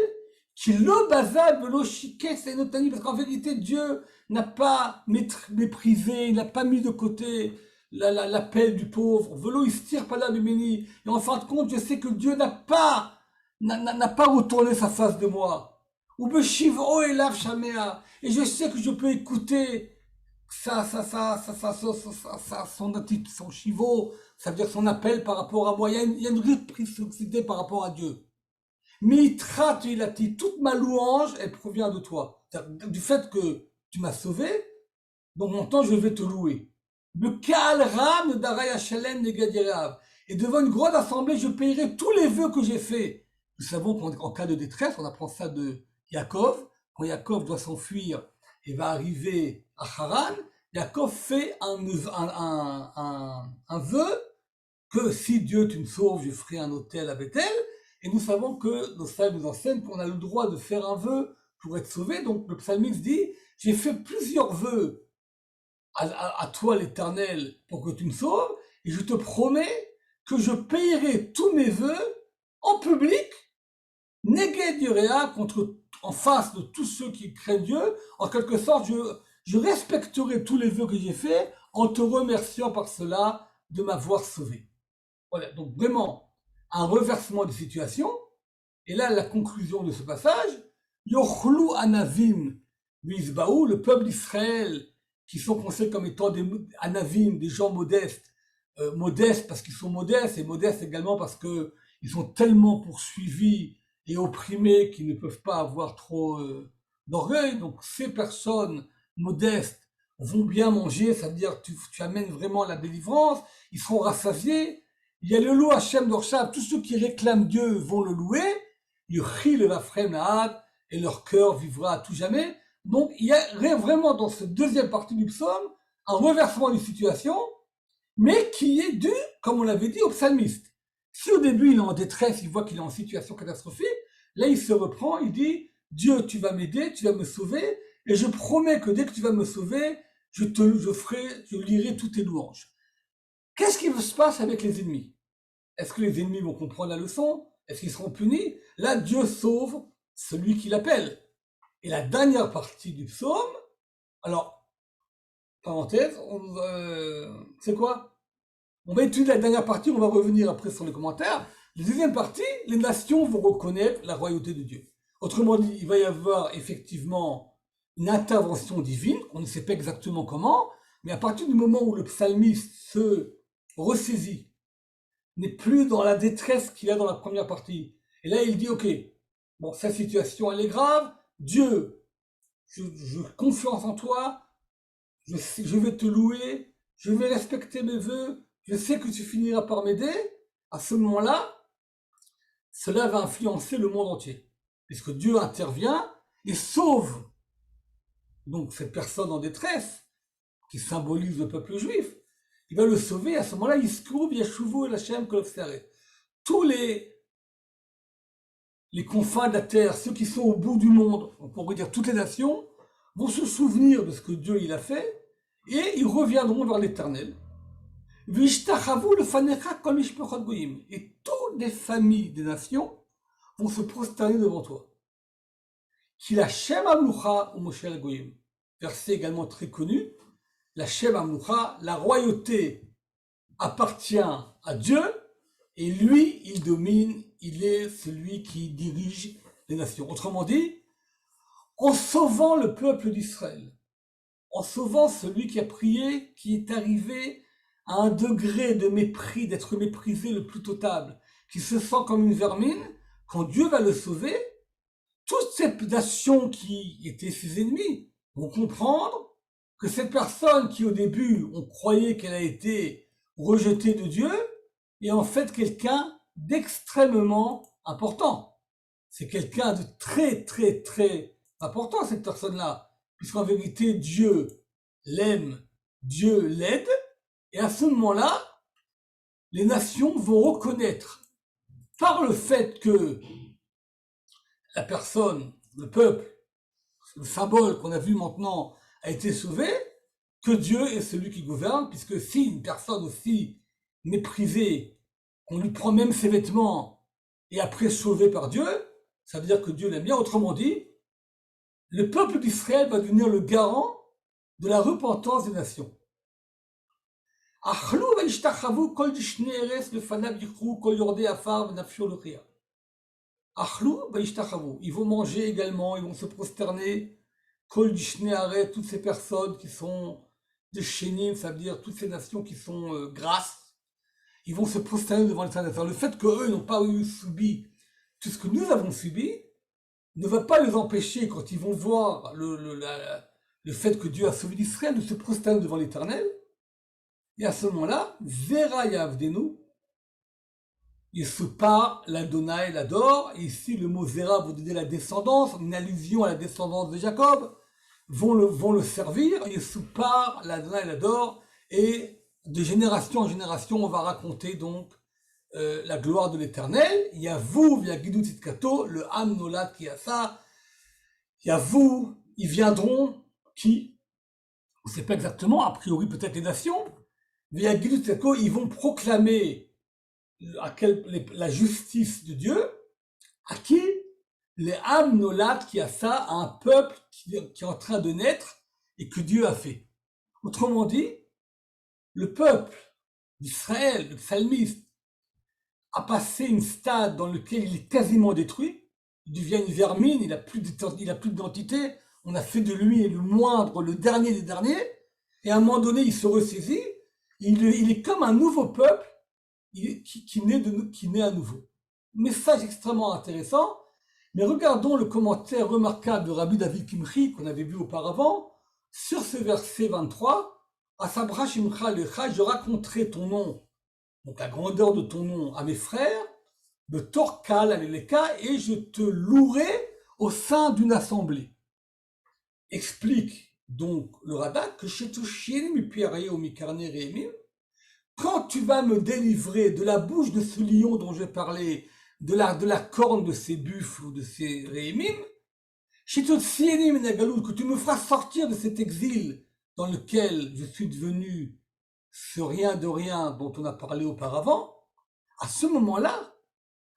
qui l'obazad velo shiket senotani, parce qu'en vérité, Dieu n'a pas méprisé, il n'a pas mis de côté l'appel du pauvre. Velo istir pas là de méni. Et en fin de compte, je sais que Dieu n'a pas retourné sa face de moi. Ou Beshivro et Lav Shamea. Et je sais que je peux écouter son chivo, ça veut dire son appel par rapport à moi. Il y a une réciprocité par rapport à Dieu. Mitra Tuilati, toute ma louange, elle provient de toi. Du fait que tu m'as sauvé, donc maintenant je vais te louer. Le Kaal Ram Daraya Shalem Negadirav. Et devant une grande assemblée, je payerai tous les vœux que j'ai faits. Nous savons qu'en cas de détresse, on apprend ça de Yaakov. Quand Yaakov doit s'enfuir et va arriver à Haran, Yaakov fait un vœu que si Dieu tu me sauves, je ferai un autel à Bethel. Et nous savons que nos sages nous enseignent qu'on a le droit de faire un vœu pour être sauvé. Donc le psalmiste dit, j'ai fait plusieurs vœux à toi l'Éternel pour que tu me sauves, et je te promets que je payerai tous mes vœux en public, Neged Yerea, en face de tous ceux qui craignent Dieu. En quelque sorte, je respecterai tous les vœux que j'ai faits en te remerciant par cela de m'avoir sauvé. Voilà, donc vraiment un reversement de situation. Et là, la conclusion de ce passage, Yochlu Anavim Vizbaou, le peuple d'Israël, qui sont considérés comme étant des Anavim, des gens modestes, modestes parce qu'ils sont modestes, et modestes également parce qu'ils sont tellement poursuivis et opprimés qu'ils ne peuvent pas avoir trop d'orgueil. Donc ces personnes modestes vont bien manger, c'est-à-dire tu amènes vraiment la délivrance, ils seront rassasiés. Il y a le loup Hachem d'Orshav, tous ceux qui réclament Dieu vont le louer, Yuchil et Vafrem Lahad, et leur cœur vivra à tout jamais. Donc il y a vraiment dans cette deuxième partie du psaume un reversement d'une situation, mais qui est dû, comme on l'avait dit, au psalmiste. Si au début il est en détresse, il voit qu'il est en situation catastrophique, là il se reprend, il dit, Dieu tu vas m'aider, tu vas me sauver, et je promets que dès que tu vas me sauver, je lirai toutes tes louanges. Qu'est-ce qui se passe avec les ennemis? Est-ce que les ennemis vont comprendre la leçon? Est-ce qu'ils seront punis? Là, Dieu sauve celui qui l'appelle. Et la dernière partie du psaume, alors, parenthèse, c'est quoi? On va étudier la dernière partie, on va revenir après sur les commentaires. La deuxième partie, les nations vont reconnaître la royauté de Dieu. Autrement dit, il va y avoir effectivement une intervention divine, on ne sait pas exactement comment, mais à partir du moment où le psalmiste se ressaisit, n'est plus dans la détresse qu'il a dans la première partie. Et là, il dit, ok, bon, sa situation, elle est grave, Dieu, je confiance en toi, je vais te louer, je vais respecter mes vœux, je sais que tu finiras par m'aider. À ce moment-là, cela va influencer le monde entier, puisque Dieu intervient et sauve donc cette personne en détresse, qui symbolise le peuple juif. Il va le sauver, à ce moment-là, Yiskuv, Yeshuvu, Lachem, Kolofsere. Tous les confins de la terre, ceux qui sont au bout du monde, on pourrait dire toutes les nations, vont se souvenir de ce que Dieu il a fait, et ils reviendront vers l'Éternel. Et toutes les familles des nations vont se prosterner devant toi. Verset également très connu, la Shem Amlucha, la royauté appartient à Dieu, et lui, il domine, il est celui qui dirige les nations. Autrement dit, en sauvant le peuple d'Israël, en sauvant celui qui a prié, qui est arrivé à un degré de mépris, d'être méprisé le plus total, qui se sent comme une vermine, quand Dieu va le sauver, toutes ces nations qui étaient ses ennemis vont comprendre que cette personne qui au début, on croyait qu'elle a été rejetée de Dieu, est en fait quelqu'un d'extrêmement important. C'est quelqu'un de très, très, très important, cette personne-là, puisqu'en vérité, Dieu l'aime, Dieu l'aide, et à ce moment-là, les nations vont reconnaître, par le fait que la personne, le peuple, le symbole qu'on a vu maintenant a été sauvé, que Dieu est celui qui gouverne, puisque si une personne aussi méprisée, qu'on lui prend même ses vêtements, et après sauvée par Dieu, ça veut dire que Dieu l'aime bien. Autrement dit, le peuple d'Israël va devenir le garant de la repentance des nations. Ils vont manger également, ils vont se prosterner. Kol Dishnei toutes ces personnes qui sont de Shenim, ça veut dire toutes ces nations qui sont grasses, ils vont se prosterner devant l'Éternel. Le fait qu'eux n'ont pas eu subi tout ce que nous avons subi ne va pas les empêcher, quand ils vont voir le fait que Dieu a sauvé l'Israël, de se prosterner devant l'Éternel. Et à ce moment-là, Zera Yavdenu, Yesupar, l'Adonai, l'adore. Et ici, le mot Zera vous donner la descendance, une allusion à la descendance de Jacob, vont le servir. Yesupar, l'Adonai, l'adore. Et de génération en génération, on va raconter donc la gloire de l'Éternel. Il y a vous, via Gidut Tzidkato, le Ham Nolad qui a ça. Il y a vous, ils viendront, qui, on ne sait pas exactement, a priori peut-être les nations. Via Gidut Tzidkato, ils vont proclamer la justice de Dieu. À qui? Les Ham Nolad qui a ça, à un peuple qui est en train de naître et que Dieu a fait. Autrement dit, le peuple d'Israël, le psalmiste, a passé une stade dans lequel il est quasiment détruit, il devient une vermine, il a plus d'identité, on a fait de lui le moindre, le dernier des derniers, et à un moment donné, il se ressaisit, il est comme un nouveau peuple qui naît à nouveau. Message extrêmement intéressant, mais regardons le commentaire remarquable de Rabbi David Kimchi, qu'on avait vu auparavant, sur ce verset 23, Asabra Shimcha Lecha, je raconterai ton nom, donc la grandeur de ton nom, à mes frères, de Torkal à l'Eleka, et je te louerai au sein d'une assemblée. Explique donc le Radak que chez Tushim Mipiaré au Mikarne Rémim, quand tu vas me délivrer de la bouche de ce lion dont j'ai parlé, de la corne de ces buffles ou de ces Rémim, que tu me feras sortir de cet exil dans lequel je suis devenu ce rien de rien dont on a parlé auparavant, à ce moment-là,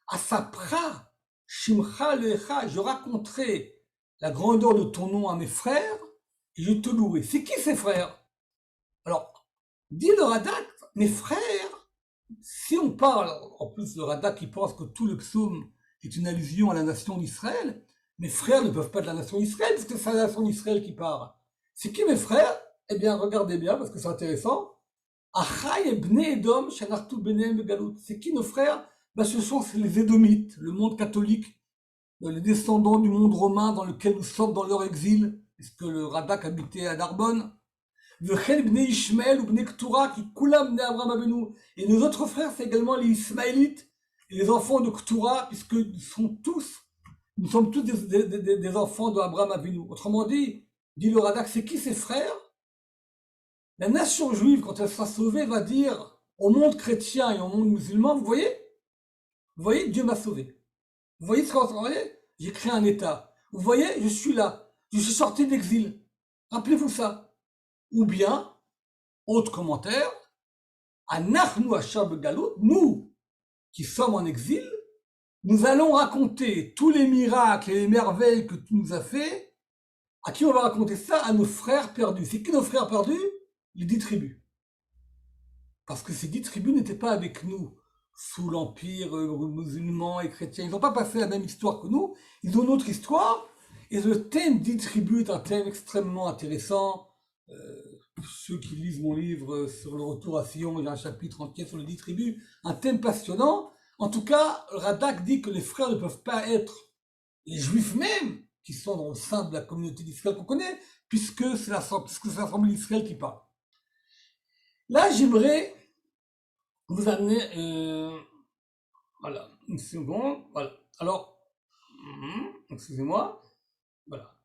Asapra, Shimcha Lecha, je raconterai la grandeur de ton nom à mes frères, et je te louerai. C'est qui ces frères? Alors, dit le Radak, mes frères, si on parle, en plus le Radak qui pense que tout le psaume est une allusion à la nation d'Israël, mes frères ne peuvent pas être la nation d'Israël, parce que c'est la nation d'Israël qui parle. C'est qui mes frères? Eh bien, regardez bien, parce que c'est intéressant. Achai et Bnei Edom, Shanartu Benem Galut. C'est qui nos frères? Ben, ce sont les Édomites, le monde catholique, les descendants du monde romain dans lequel nous sommes dans leur exil, puisque le Radak habitait à Narbonne. Vechel Bnei Ishmael ou Bnei Ktura, qui Kulam Bnei Abraham Avinu. Et nos autres frères, c'est également les Ismaélites et les enfants de Ktura, puisque nous sommes tous des enfants d'Abraham Avinu. Autrement dit le Radak, c'est qui ses frères? La nation juive, quand elle sera sauvée, va dire au monde chrétien et au monde musulman, vous voyez, Dieu m'a sauvé. Vous voyez ce qu'on voyez? J'ai créé un État. Vous voyez, je suis là. Je suis sorti d'exil. Rappelez-vous ça. Ou bien, autre commentaire, Anachnu Ashab Galut, nous qui sommes en exil, nous allons raconter tous les miracles et les merveilles que tu nous as fait. À qui on va raconter ça? À nos frères perdus. C'est qui nos frères perdus? Les 10 tribus. Parce que ces 10 tribus n'étaient pas avec nous sous l'empire musulman et chrétien. Ils n'ont pas passé la même histoire que nous. Ils ont une autre histoire. Et le thème 10 tribus est un thème extrêmement intéressant. Ceux qui lisent mon livre sur le retour à Sion, il y a un chapitre entier sur les 10 tribus. Un thème passionnant. En tout cas, Radak dit que les frères ne peuvent pas être les juifs même, qui sont dans le sein de la communauté d'Israël qu'on connaît, puisque c'est la famille d'Israël qui parle. Là, j'aimerais vous amener, voilà, une seconde, voilà. Alors, excusez-moi, voilà.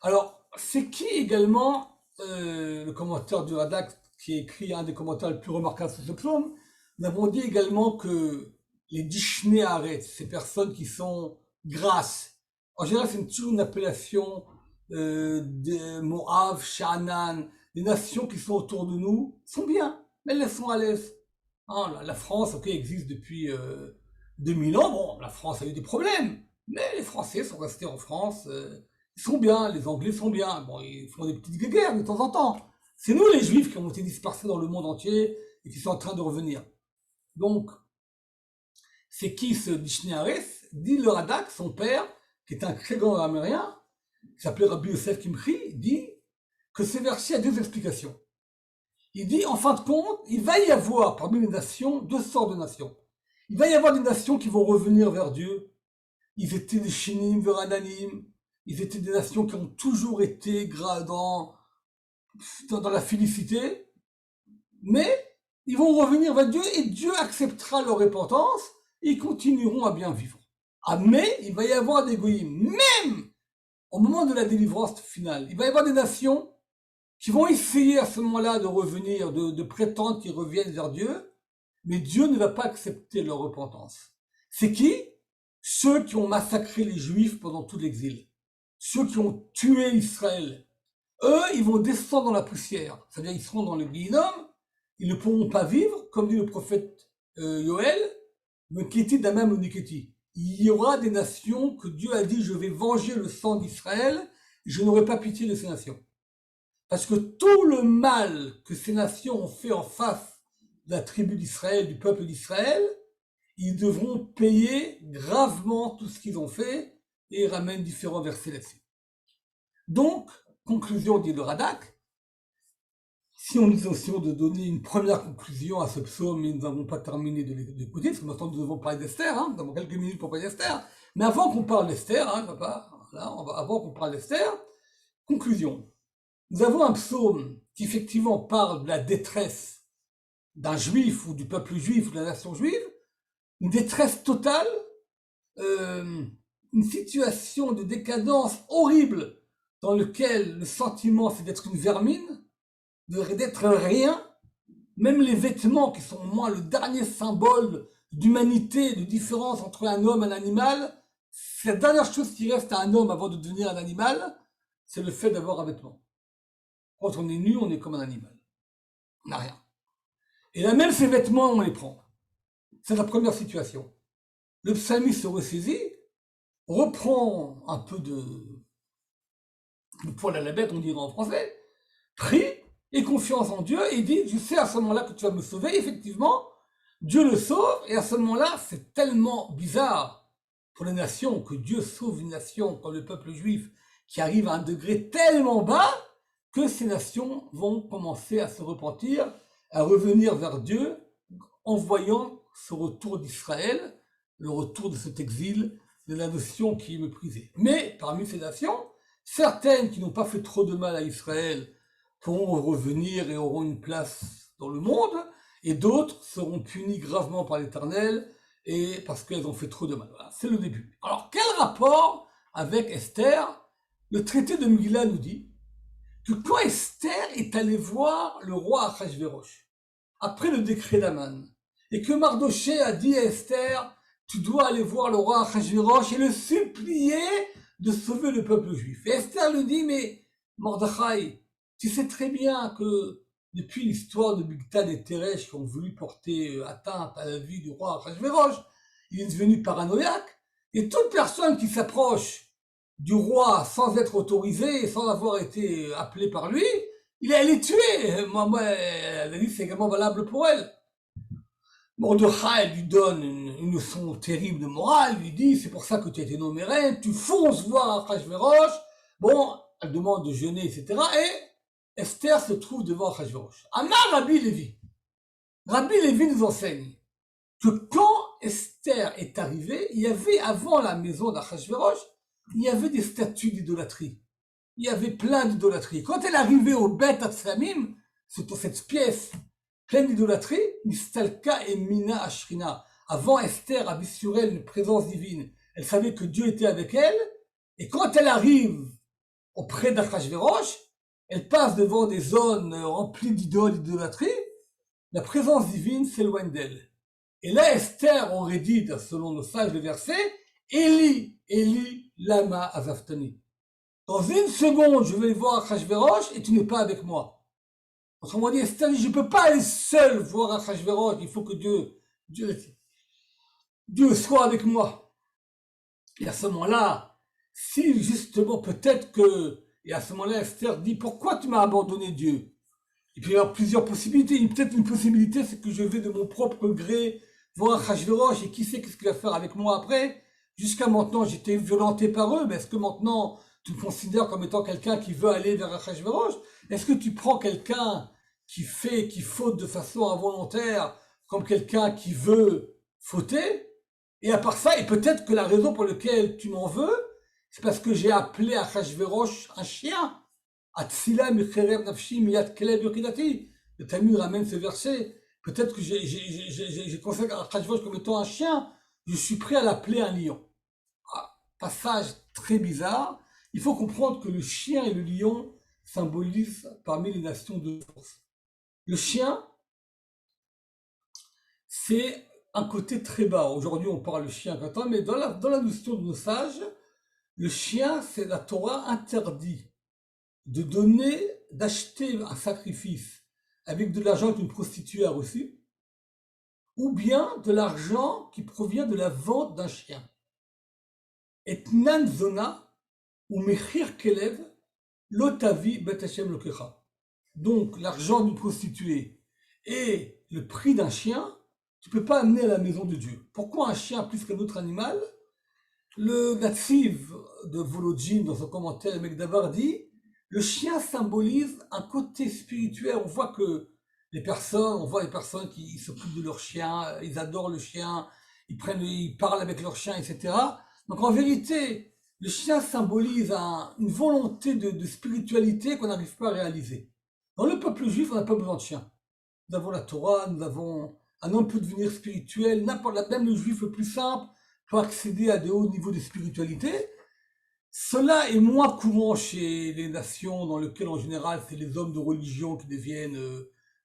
Alors, c'est qui également le commentaire du Radak qui a écrit un des commentaires les plus remarquables sur ce psaume? Nous avons dit également que les Dishnei Haaretz, ces personnes qui sont grasses, en général, c'est toujours une appellation de Moab, Sha'anan, les nations qui sont autour de nous sont bien, mais elles sont à l'aise. Hein, la France, ok, existe depuis 2000 ans. Bon, la France a eu des problèmes, mais les Français sont restés en France. Ils sont bien, les Anglais sont bien. Bon, ils font des petites guerres de temps en temps. C'est nous, les Juifs, qui ont été dispersés dans le monde entier et qui sont en train de revenir. Donc, c'est qui ce Dishnei Haaretz? Dit le Radak, son père, qui est un très grand amérien, qui s'appelait Rabbi Yosef Kimchi, dit que ce verset a deux explications. Il dit, en fin de compte, il va y avoir parmi les nations deux sortes de nations. Il va y avoir des nations qui vont revenir vers Dieu. Ils étaient des Shinim, Verananim. Ils étaient des nations qui ont toujours été dans la félicité. Mais ils vont revenir vers Dieu et Dieu acceptera leur repentance et ils continueront à bien vivre. Ah, mais il va y avoir des goïms. Même au moment de la délivrance finale, il va y avoir des nations qui vont essayer à ce moment-là de revenir, de prétendre qu'ils reviennent vers Dieu, mais Dieu ne va pas accepter leur repentance. C'est qui? Ceux qui ont massacré les Juifs pendant tout l'exil. Ceux qui ont tué Israël. Eux, ils vont descendre dans la poussière. C'est-à-dire, ils seront dans le Guéhinom, ils ne pourront pas vivre, comme dit le prophète Yoël, Meketi Damam Uniketi. Il y aura des nations que Dieu a dit, je vais venger le sang d'Israël, et je n'aurai pas pitié de ces nations. Parce que tout le mal que ces nations ont fait en face de la tribu d'Israël, du peuple d'Israël, ils devront payer gravement tout ce qu'ils ont fait, et il ramène différents versets là-dessus. Donc, conclusion, dit le Radak, si on nous essayons de donner une première conclusion à ce psaume, mais nous n'avons pas terminé de l'écouter, parce que maintenant nous devons parler d'Esther, nous avons quelques minutes pour parler d'Esther, mais avant qu'on parle d'Esther, avant qu'on parle d'Esther, conclusion. Nous avons un psaume qui effectivement parle de la détresse d'un juif ou du peuple juif ou de la nation juive, une détresse totale, une situation de décadence horrible dans laquelle le sentiment c'est d'être une vermine, d'être rien, même les vêtements qui sont au moins le dernier symbole d'humanité, de différence entre un homme et un animal, c'est la dernière chose qui reste à un homme avant de devenir un animal, c'est le fait d'avoir un vêtement. Quand on est nu, on est comme un animal. On n'a rien. Et là même ses vêtements, on les prend. C'est la première situation. Le psalmiste se ressaisit, reprend un peu de poil à la bête, on dirait en français, prie et confiance en Dieu et dit, je sais à ce moment-là que tu vas me sauver. Effectivement, Dieu le sauve et à ce moment-là, c'est tellement bizarre pour les nations que Dieu sauve une nation comme le peuple juif qui arrive à un degré tellement bas que ces nations vont commencer à se repentir, à revenir vers Dieu en voyant ce retour d'Israël, le retour de cet exil de la nation qui est méprisée. Mais parmi ces nations, certaines qui n'ont pas fait trop de mal à Israël pourront revenir et auront une place dans le monde, et d'autres seront punies gravement par l'Éternel et parce qu'elles ont fait trop de mal. Voilà, c'est le début. Alors, quel rapport avec Esther? Le traité de Megillah nous dit que quand Esther est allée voir le roi Achashvérosh, après le décret d'Aman, et que Mardoché a dit à Esther, tu dois aller voir le roi Achashvérosh et le supplier de sauver le peuple juif. Et Esther lui dit, mais Mordechai, tu sais très bien que depuis l'histoire de Bigtad et Teresh qui ont voulu porter atteinte à la vie du roi Achashvérosh, il est devenu paranoïaque, et toute personne qui s'approche du roi sans être autorisée et sans avoir été appelée par lui, elle est tuée. Moi, elle a dit c'est également valable pour elle. Mordechai lui donne une leçon terrible de morale, lui dit c'est pour ça que tu as été nommée reine, tu fonces voir Achashvérosh. Bon, elle demande de jeûner, etc. Et Esther se trouve devant Achashvérosh. Amar Rabbi Lévi. Rabbi Lévi nous enseigne que quand Esther est arrivée, il y avait avant la maison d'Achashvérosh, il y avait des statues d'idolâtrie. Il y avait plein d'idolâtrie. Quand elle arrivait au Beth Hatzlamim, cette pièce pleine d'idolâtrie, Nistalka et Mina Ashrina. Avant, Esther avait sur elle une présence divine. Elle savait que Dieu était avec elle. Et quand elle arrive auprès d'Achashvérosh, elle passe devant des zones remplies d'idoles, d'idolâtrie. La présence divine s'éloigne d'elle. Et là, Esther aurait dit, selon nos sages le verset, Eli, Eli, lama azaftani. Dans une seconde, je vais voir Achashvérosh et tu n'es pas avec moi. Autrement dit, Esther dit, je ne peux pas aller seul voir Achashvérosh, il faut que Dieu soit avec moi. Et à ce moment-là, si justement peut-être que, et à ce moment-là, Esther dit, pourquoi tu m'as abandonné Dieu? Et puis il y a plusieurs possibilités. Peut-être une possibilité, c'est que je vais de mon propre gré voir Achashvérosh et qui sait qu'est-ce qu'il va faire avec moi après. Jusqu'à maintenant, j'étais violenté par eux, mais est-ce que maintenant, tu me considères comme étant quelqu'un qui veut aller vers Achashvérosh? Est-ce que tu prends quelqu'un qui faute de façon involontaire comme quelqu'un qui veut fauter? Et à part ça, et peut-être que la raison pour laquelle tu m'en veux, c'est parce que j'ai appelé Achashvérosh un chien. Atsila micherev nafshi miyat keleb yochidati. Le Talmud ramène ce verset. Peut-être que j'ai considéré Achashvérosh comme étant un chien. Je suis prêt à l'appeler un lion. Ah, passage très bizarre. Il faut comprendre que le chien et le lion symbolisent parmi les nations de force. Le chien, c'est un côté très bas. Aujourd'hui, on parle de chien comme ça, mais dans la notion de nos sages, le chien, c'est la Torah interdit de donner, d'acheter un sacrifice avec de l'argent qu'une prostituée a reçu, ou bien de l'argent qui provient de la vente d'un chien. Et nanzona ou mechir kelev lotavi bet Hashem lokecha. Donc l'argent d'une prostituée et le prix d'un chien, tu peux pas amener à la maison de Dieu. Pourquoi un chien plus qu'un autre animal? Le Natsiv de Volodjin, dans son commentaire, le Megdabar dit, le chien symbolise un côté spirituel. On voit les personnes qui s'occupent de leur chien, ils adorent le chien, ils parlent avec leur chien, etc. Donc en vérité, le chien symbolise une volonté de spiritualité qu'on n'arrive pas à réaliser. Dans le peuple juif, on n'a pas besoin de chien. Nous avons la Torah, un homme peut devenir spirituel, même le juif le plus simple peut accéder à des hauts niveaux de spiritualité. Cela est moins courant chez les nations dans lesquelles, en général, c'est les hommes de religion qui deviennent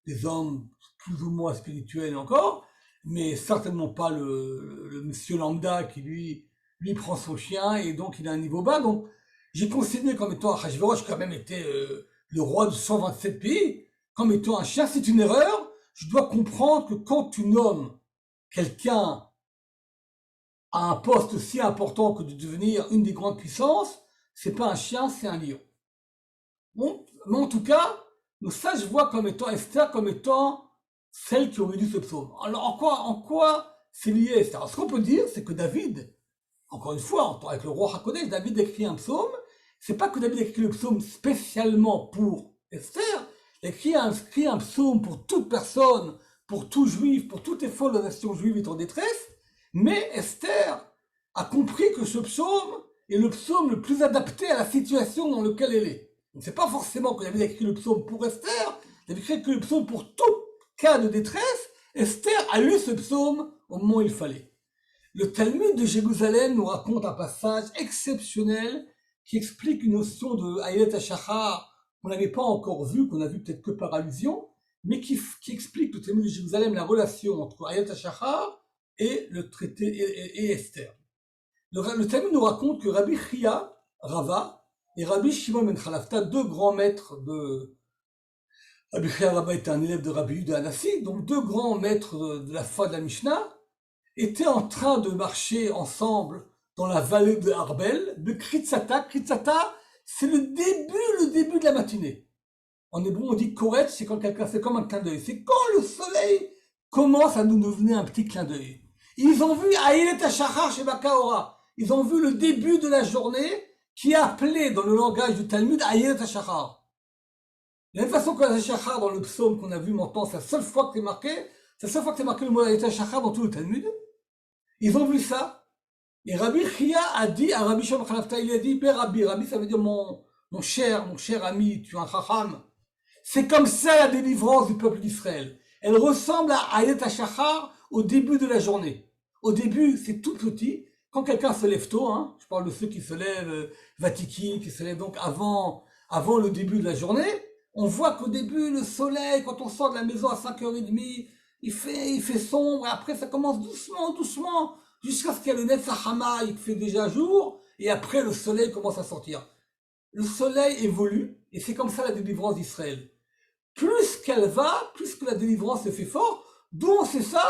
des hommes plus ou moins spirituels encore, mais certainement pas le monsieur lambda qui, lui prend son chien et donc il a un niveau bas. Donc, j'ai considéré comme étant Achashvérosh, qui quand même était le roi de 127 pays, comme étant un chien. C'est une erreur. je dois comprendre que quand tu nommes quelqu'un à un poste aussi important que de devenir une des grandes puissances, c'est pas un chien, c'est un lion. Bon, mais en tout cas, ça je vois comme étant Esther comme étant celle qui aurait dû ce psaume. Alors en quoi c'est lié à Esther? Alors, ce qu'on peut dire, c'est que David, encore une fois, avec le roi Hakodesh, David écrit un psaume. C'est pas que David écrit le psaume spécialement pour Esther, il écrit un psaume pour toute personne, pour tout juif, pour toutes les folles de la nation juive est en détresse, mais Esther a compris que ce psaume est le psaume le plus adapté à la situation dans laquelle elle est. Donc c'est pas forcément que David a écrit le psaume pour Esther, David a écrit le psaume pour tout cas de détresse. Esther a lu ce psaume au moment où il fallait. Le Talmud de Jérusalem nous raconte un passage exceptionnel qui explique une notion de Ayelet HaShachar qu'on n'avait pas encore vue, qu'on a vu peut-être que par allusion, mais qui explique le Talmud de Jérusalem la relation entre Ayelet HaShachar et le traité et Esther. Le Talmud nous raconte que Rabbi Chia Rava et Rabbi Shimon ben Chalafta, deux grands maîtres de Rabbi Chia Rava était un élève de Rabbi Yuda Hanassi, donc deux grands maîtres de la foi de la Mishnah, étaient en train de marcher ensemble dans la vallée de Arbel, de Kritsata. Kritsata, c'est le début de la matinée. En hébreu, on dit Koretz, c'est quand quelqu'un fait comme un clin d'œil. C'est quand le soleil commence à nous devenir un petit clin d'œil. Ils ont vu Ayelet HaShachar chez Bakaora. Ils ont vu le début de la journée qui est appelé dans le langage du Talmud Ayelet HaShachar. De la même façon que Ayelet HaShachar dans le psaume qu'on a vu maintenant, c'est la seule fois que c'est marqué, le mot Ayelet HaShachar dans tout le Talmud. Ils ont vu ça. Et Rabbi Chia a dit à Rabbi Shimon Chalafta, il a dit, Rabbi, ça veut dire mon cher ami, tu es un chacham. C'est comme ça la délivrance du peuple d'Israël. Elle ressemble à Ayelet HaShachar au début de la journée. Au début, c'est tout petit. Quand quelqu'un se lève tôt, je parle de ceux qui se lèvent vatiki, qui se lèvent donc avant le début de la journée, on voit qu'au début, le soleil, quand on sort de la maison à 5h30, il fait sombre, et après ça commence doucement, jusqu'à ce qu'il y ait le Netzach il fait déjà jour, et après le soleil commence à sortir. Le soleil évolue, et c'est comme ça la délivrance d'Israël. Plus qu'elle va, plus que la délivrance se fait fort, d'où on sait ça?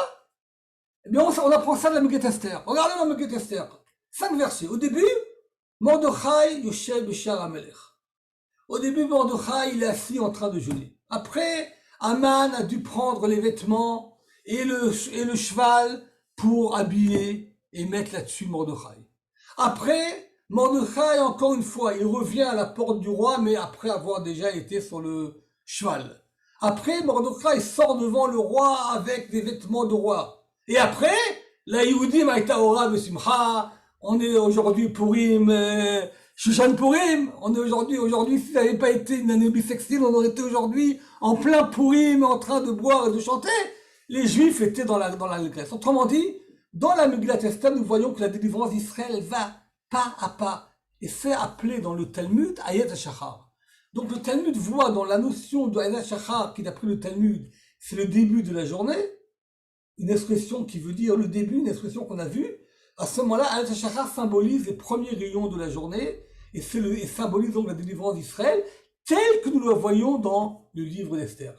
Eh bien, on apprend ça de la Megillat Esther. Regardez la Megillat Esther. 5 versets. Au début, Mordechai Yoshev Beshar HaMelech. Au début, Mordechai, il est assis en train de jeûner. Après, Aman a dû prendre les vêtements et le cheval pour habiller et mettre là-dessus Mordechai. Après, Mordechai, encore une fois, il revient à la porte du roi, mais après avoir déjà été sur le cheval. Après, Mordechai sort devant le roi avec des vêtements de roi. Et après, la Yehudim Aïta Ora Besimcha, on est aujourd'hui Purim, Shushan Purim, on est aujourd'hui, si ça n'avait pas été une année bissextile, on aurait été aujourd'hui en plein Purim, en train de boire et de chanter. Les Juifs étaient dans la Grèce. Autrement dit, dans la Megillat Esther, nous voyons que la délivrance d'Israël va pas à pas. Et c'est appelé dans le Talmud Ayelet HaShachar. Donc le Talmud voit dans la notion de Ayelet HaShachar, qui d'après le Talmud, c'est le début de la journée, une expression qui veut dire le début, une expression qu'on a vue. À ce moment-là, Ayelet HaShachar symbolise les premiers rayons de la journée, et symbolise donc la délivrance d'Israël, telle que nous la voyons dans le livre d'Esther.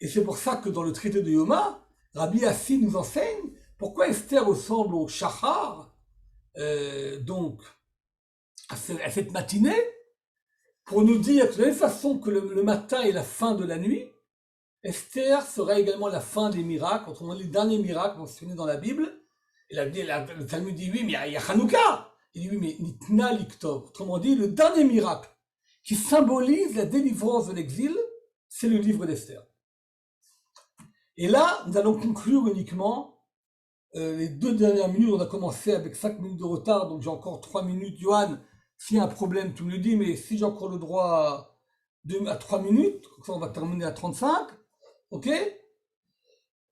Et c'est pour ça que dans le traité de Yoma, Rabbi Assi nous enseigne pourquoi Esther ressemble au Shachar, donc à cette matinée, pour nous dire que de la même façon que le matin est la fin de la nuit, Esther sera également la fin des miracles, autrement dit les derniers miracles mentionnés dans la Bible. Et le Talmud dit oui, mais il y a Hanouka. Il dit oui, mais Nitna Liktov. Autrement dit, le dernier miracle qui symbolise la délivrance de l'exil, c'est le livre d'Esther. Et là, nous allons conclure uniquement les 2 dernières minutes. On a commencé avec 5 minutes de retard, donc j'ai encore 3 minutes. Johan, s'il y a un problème, tu me le dis, mais si j'ai encore le droit à 3 minutes, comme ça on va terminer à 35, ok?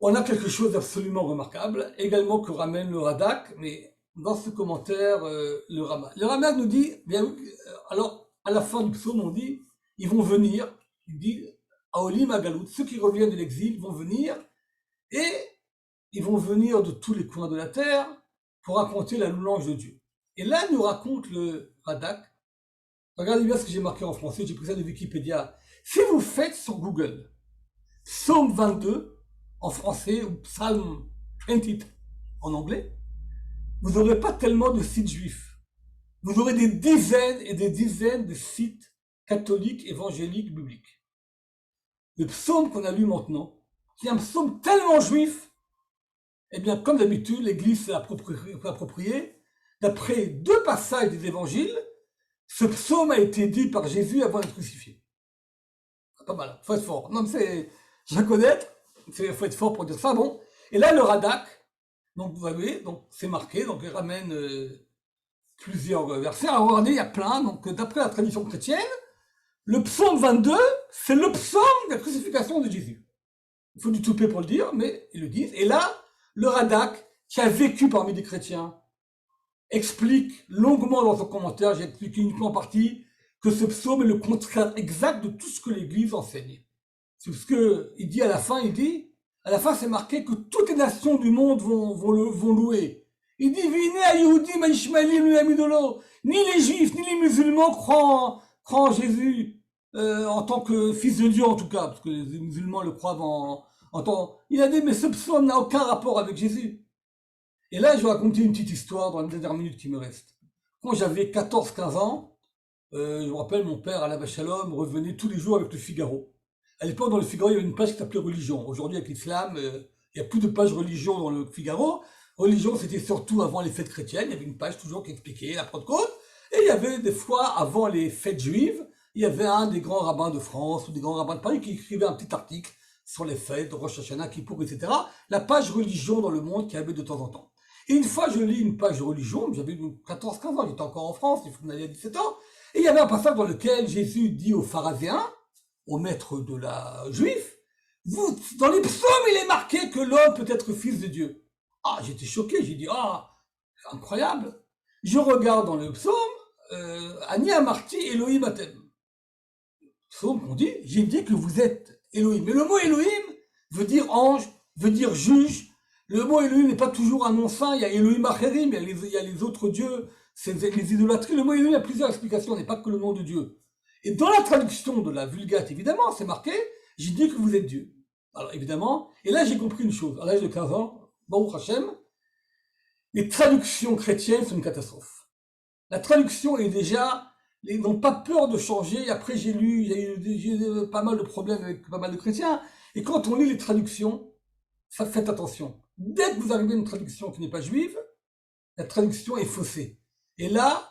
On a quelque chose d'absolument remarquable, également que ramène le Radak, mais dans ce commentaire, le Rama. Le Rama nous dit, bien, alors, à la fin du psaume, on dit, ils vont venir, il dit, Aolim Agalout, ceux qui reviennent de l'exil vont venir, et ils vont venir de tous les coins de la terre pour raconter la louange de Dieu. Et là, nous raconte le Radak, regardez bien ce que j'ai marqué en français, j'ai pris ça de Wikipédia. Si vous faites sur Google, psaume 22, en français, ou Psalm 20 en anglais, vous n'aurez pas tellement de sites juifs. Vous aurez des dizaines et des dizaines de sites catholiques, évangéliques, bibliques. Le psaume qu'on a lu maintenant, qui est un psaume tellement juif, eh bien, comme d'habitude, l'Église s'est approprié, d'après 2 passages des évangiles, ce psaume a été dit par Jésus avant d'être crucifié. C'est pas mal, faut être fort. Non, mais c'est, je vais connaître, il faut être fort pour dire ça, bon. Et là, le Radak, donc vous voyez, donc c'est marqué, donc il ramène plusieurs versets. Alors regardez, il y a plein, donc d'après la tradition chrétienne, le psaume 22, c'est le psaume de la crucifixion de Jésus. Il faut du toupet pour le dire, mais ils le disent. Et là, le Radak, qui a vécu parmi des chrétiens, explique longuement dans son commentaire, j'ai expliqué uniquement en partie, que ce psaume est le contraire exact de tout ce que l'Église enseigne. C'est ce qu'il dit à la fin, à la fin c'est marqué que toutes les nations du monde vont louer. Il dit, ni les juifs, ni les musulmans croient en Jésus, en tant que fils de Dieu en tout cas, parce que les musulmans le croient en tant... Il a dit, mais ce psaume n'a aucun rapport avec Jésus. Et là, je vais raconter une petite histoire dans les dernières minutes qui me restent. Quand j'avais 14-15 ans, je me rappelle, mon père, Alain Shalom, revenait tous les jours avec le Figaro. À l'époque, dans le Figaro, il y avait une page qui s'appelait Religion. Aujourd'hui, avec l'islam, il n'y a plus de page religion dans le Figaro. Religion, c'était surtout avant les fêtes chrétiennes. Il y avait une page toujours qui expliquait la Pentecôte. Et il y avait des fois, avant les fêtes juives, il y avait un des grands rabbins de France ou des grands rabbins de Paris qui écrivait un petit article sur les fêtes de Rosh Hashanah, Kippour, etc. La page religion dans le monde qui avait de temps en temps. Et une fois, je lis une page de religion, j'avais 14-15 ans, j'étais encore en France, il faut qu'on allait à 17 ans, et il y avait un passage dans lequel Jésus dit aux pharisiens, aux maîtres de la juif, vous, dans les psaumes, il est marqué que l'homme peut être fils de Dieu. Ah, j'étais choqué, j'ai dit, ah, incroyable. Je regarde dans le psaume, Ani Amarti Elohim Atem. Psaume qu'on dit, j'ai dit que vous êtes Elohim. Mais le mot Elohim veut dire ange, veut dire juge. Le mot Elohim n'est pas toujours un nom saint, il y a Elohim Acherim, il y a les autres dieux, c'est les idolâtries. Le mot Elohim a plusieurs explications, n'est pas que le nom de Dieu. Et dans la traduction de la Vulgate, évidemment, c'est marqué, j'ai dit que vous êtes Dieu. Alors évidemment, et là j'ai compris une chose, à l'âge de 15 ans, Baruch Hashem, les traductions chrétiennes sont une catastrophe. La traduction est déjà, ils n'ont pas peur de changer, après j'ai lu, j'ai eu pas mal de problèmes avec pas mal de chrétiens, et quand on lit les traductions, ça faites attention. Dès que vous arrivez à une traduction qui n'est pas juive, la traduction est faussée. Et là,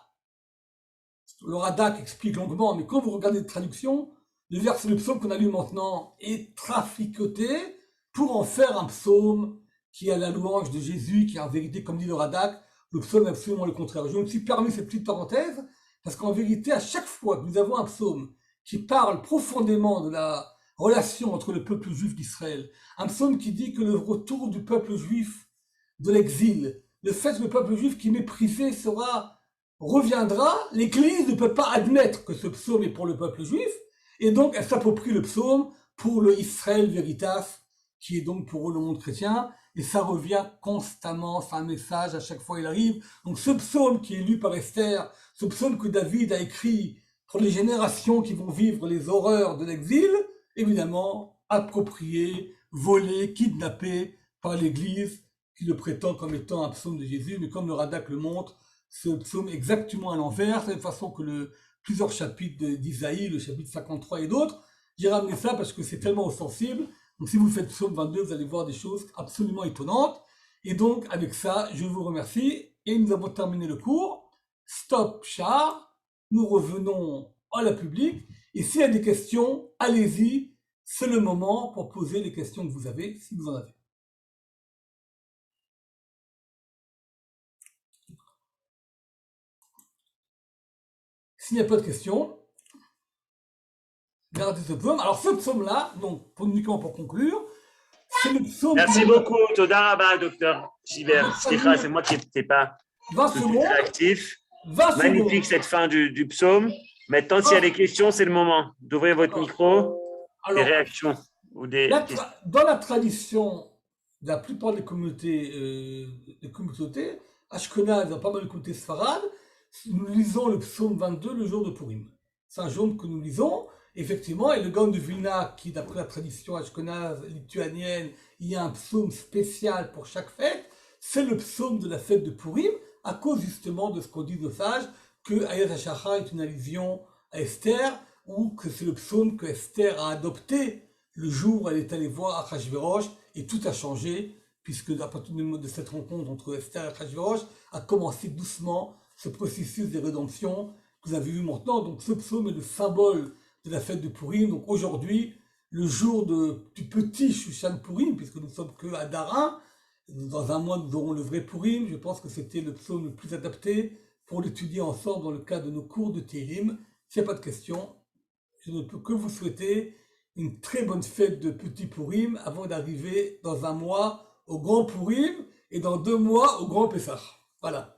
le Radak explique longuement, mais quand vous regardez les traductions, le psaume qu'on a lu maintenant est traficoté pour en faire un psaume qui est à la louange de Jésus, qui est en vérité, comme dit le Radak, le psaume est absolument le contraire. Je me suis permis cette petite parenthèse, parce qu'en vérité, à chaque fois que nous avons un psaume qui parle profondément de la relation entre le peuple juif d'Israël, un psaume qui dit que le retour du peuple juif de l'exil, le fait que le peuple juif qui est méprisé reviendra, l'Église ne peut pas admettre que ce psaume est pour le peuple juif, et donc elle s'approprie le psaume pour le Israël Veritas, qui est donc pour eux le monde chrétien, et ça revient constamment, c'est un message, à chaque fois il arrive. Donc ce psaume qui est lu par Esther, ce psaume que David a écrit pour les générations qui vont vivre les horreurs de l'exil, évidemment approprié, volé, kidnappé par l'Église, qui le prétend comme étant un psaume de Jésus, mais comme le Radak le montre, ce psaume est exactement à l'envers, de la même façon que plusieurs chapitres d'Isaïe, le chapitre 53 et d'autres. J'ai ramené ça parce que c'est tellement sensible. Donc si vous faites psaume 22, vous allez voir des choses absolument étonnantes. Et donc avec ça, je vous remercie. Et nous avons terminé le cours. Stop char. Nous revenons à la public. Et s'il y a des questions, allez-y. C'est le moment pour poser les questions que vous avez, si vous en avez. S'il n'y a pas de questions, gardez ce psaume. Alors ce psaume-là, donc uniquement pour conclure, c'est le psaume... Merci beaucoup, Toda Rabba, docteur Schibert. C'est moi qui n'étais pas très actif. Magnifique cette fin du psaume. Maintenant, s'il y a des questions, c'est le moment d'ouvrir votre micro. Des réactions ou des questions. Dans la tradition de la plupart des communautés, Ashkenaz, dans pas mal de communautés sfarades, nous lisons le psaume 22 le jour de Purim. C'est un jour que nous lisons, Effectivement, et le Gaon de Vilna, qui d'après la tradition ashkénaze lituanienne, il y a un psaume spécial pour chaque fête, c'est le psaume de la fête de Purim, à cause justement de ce qu'on dit nos sages, que Ayat HaShachar est une allusion à Esther, ou que c'est le psaume que Esther a adopté le jour où elle est allée voir Achashverosh, et tout a changé, puisque à partir de cette rencontre entre Esther et Achashverosh, a commencé doucement ce processus de rédemption que vous avez vu maintenant. Donc ce psaume est le symbole de la fête de Purim. Donc aujourd'hui, le jour du petit Shushan Purim, puisque nous ne sommes que à Darin, dans un mois nous aurons le vrai Purim, je pense que c'était le psaume le plus adapté pour l'étudier ensemble dans le cadre de nos cours de Télim. S'il n'y a pas de questions, je ne peux que vous souhaiter une très bonne fête de petit Purim avant d'arriver dans un mois au grand Purim et dans 2 mois au grand Pessah. Voilà.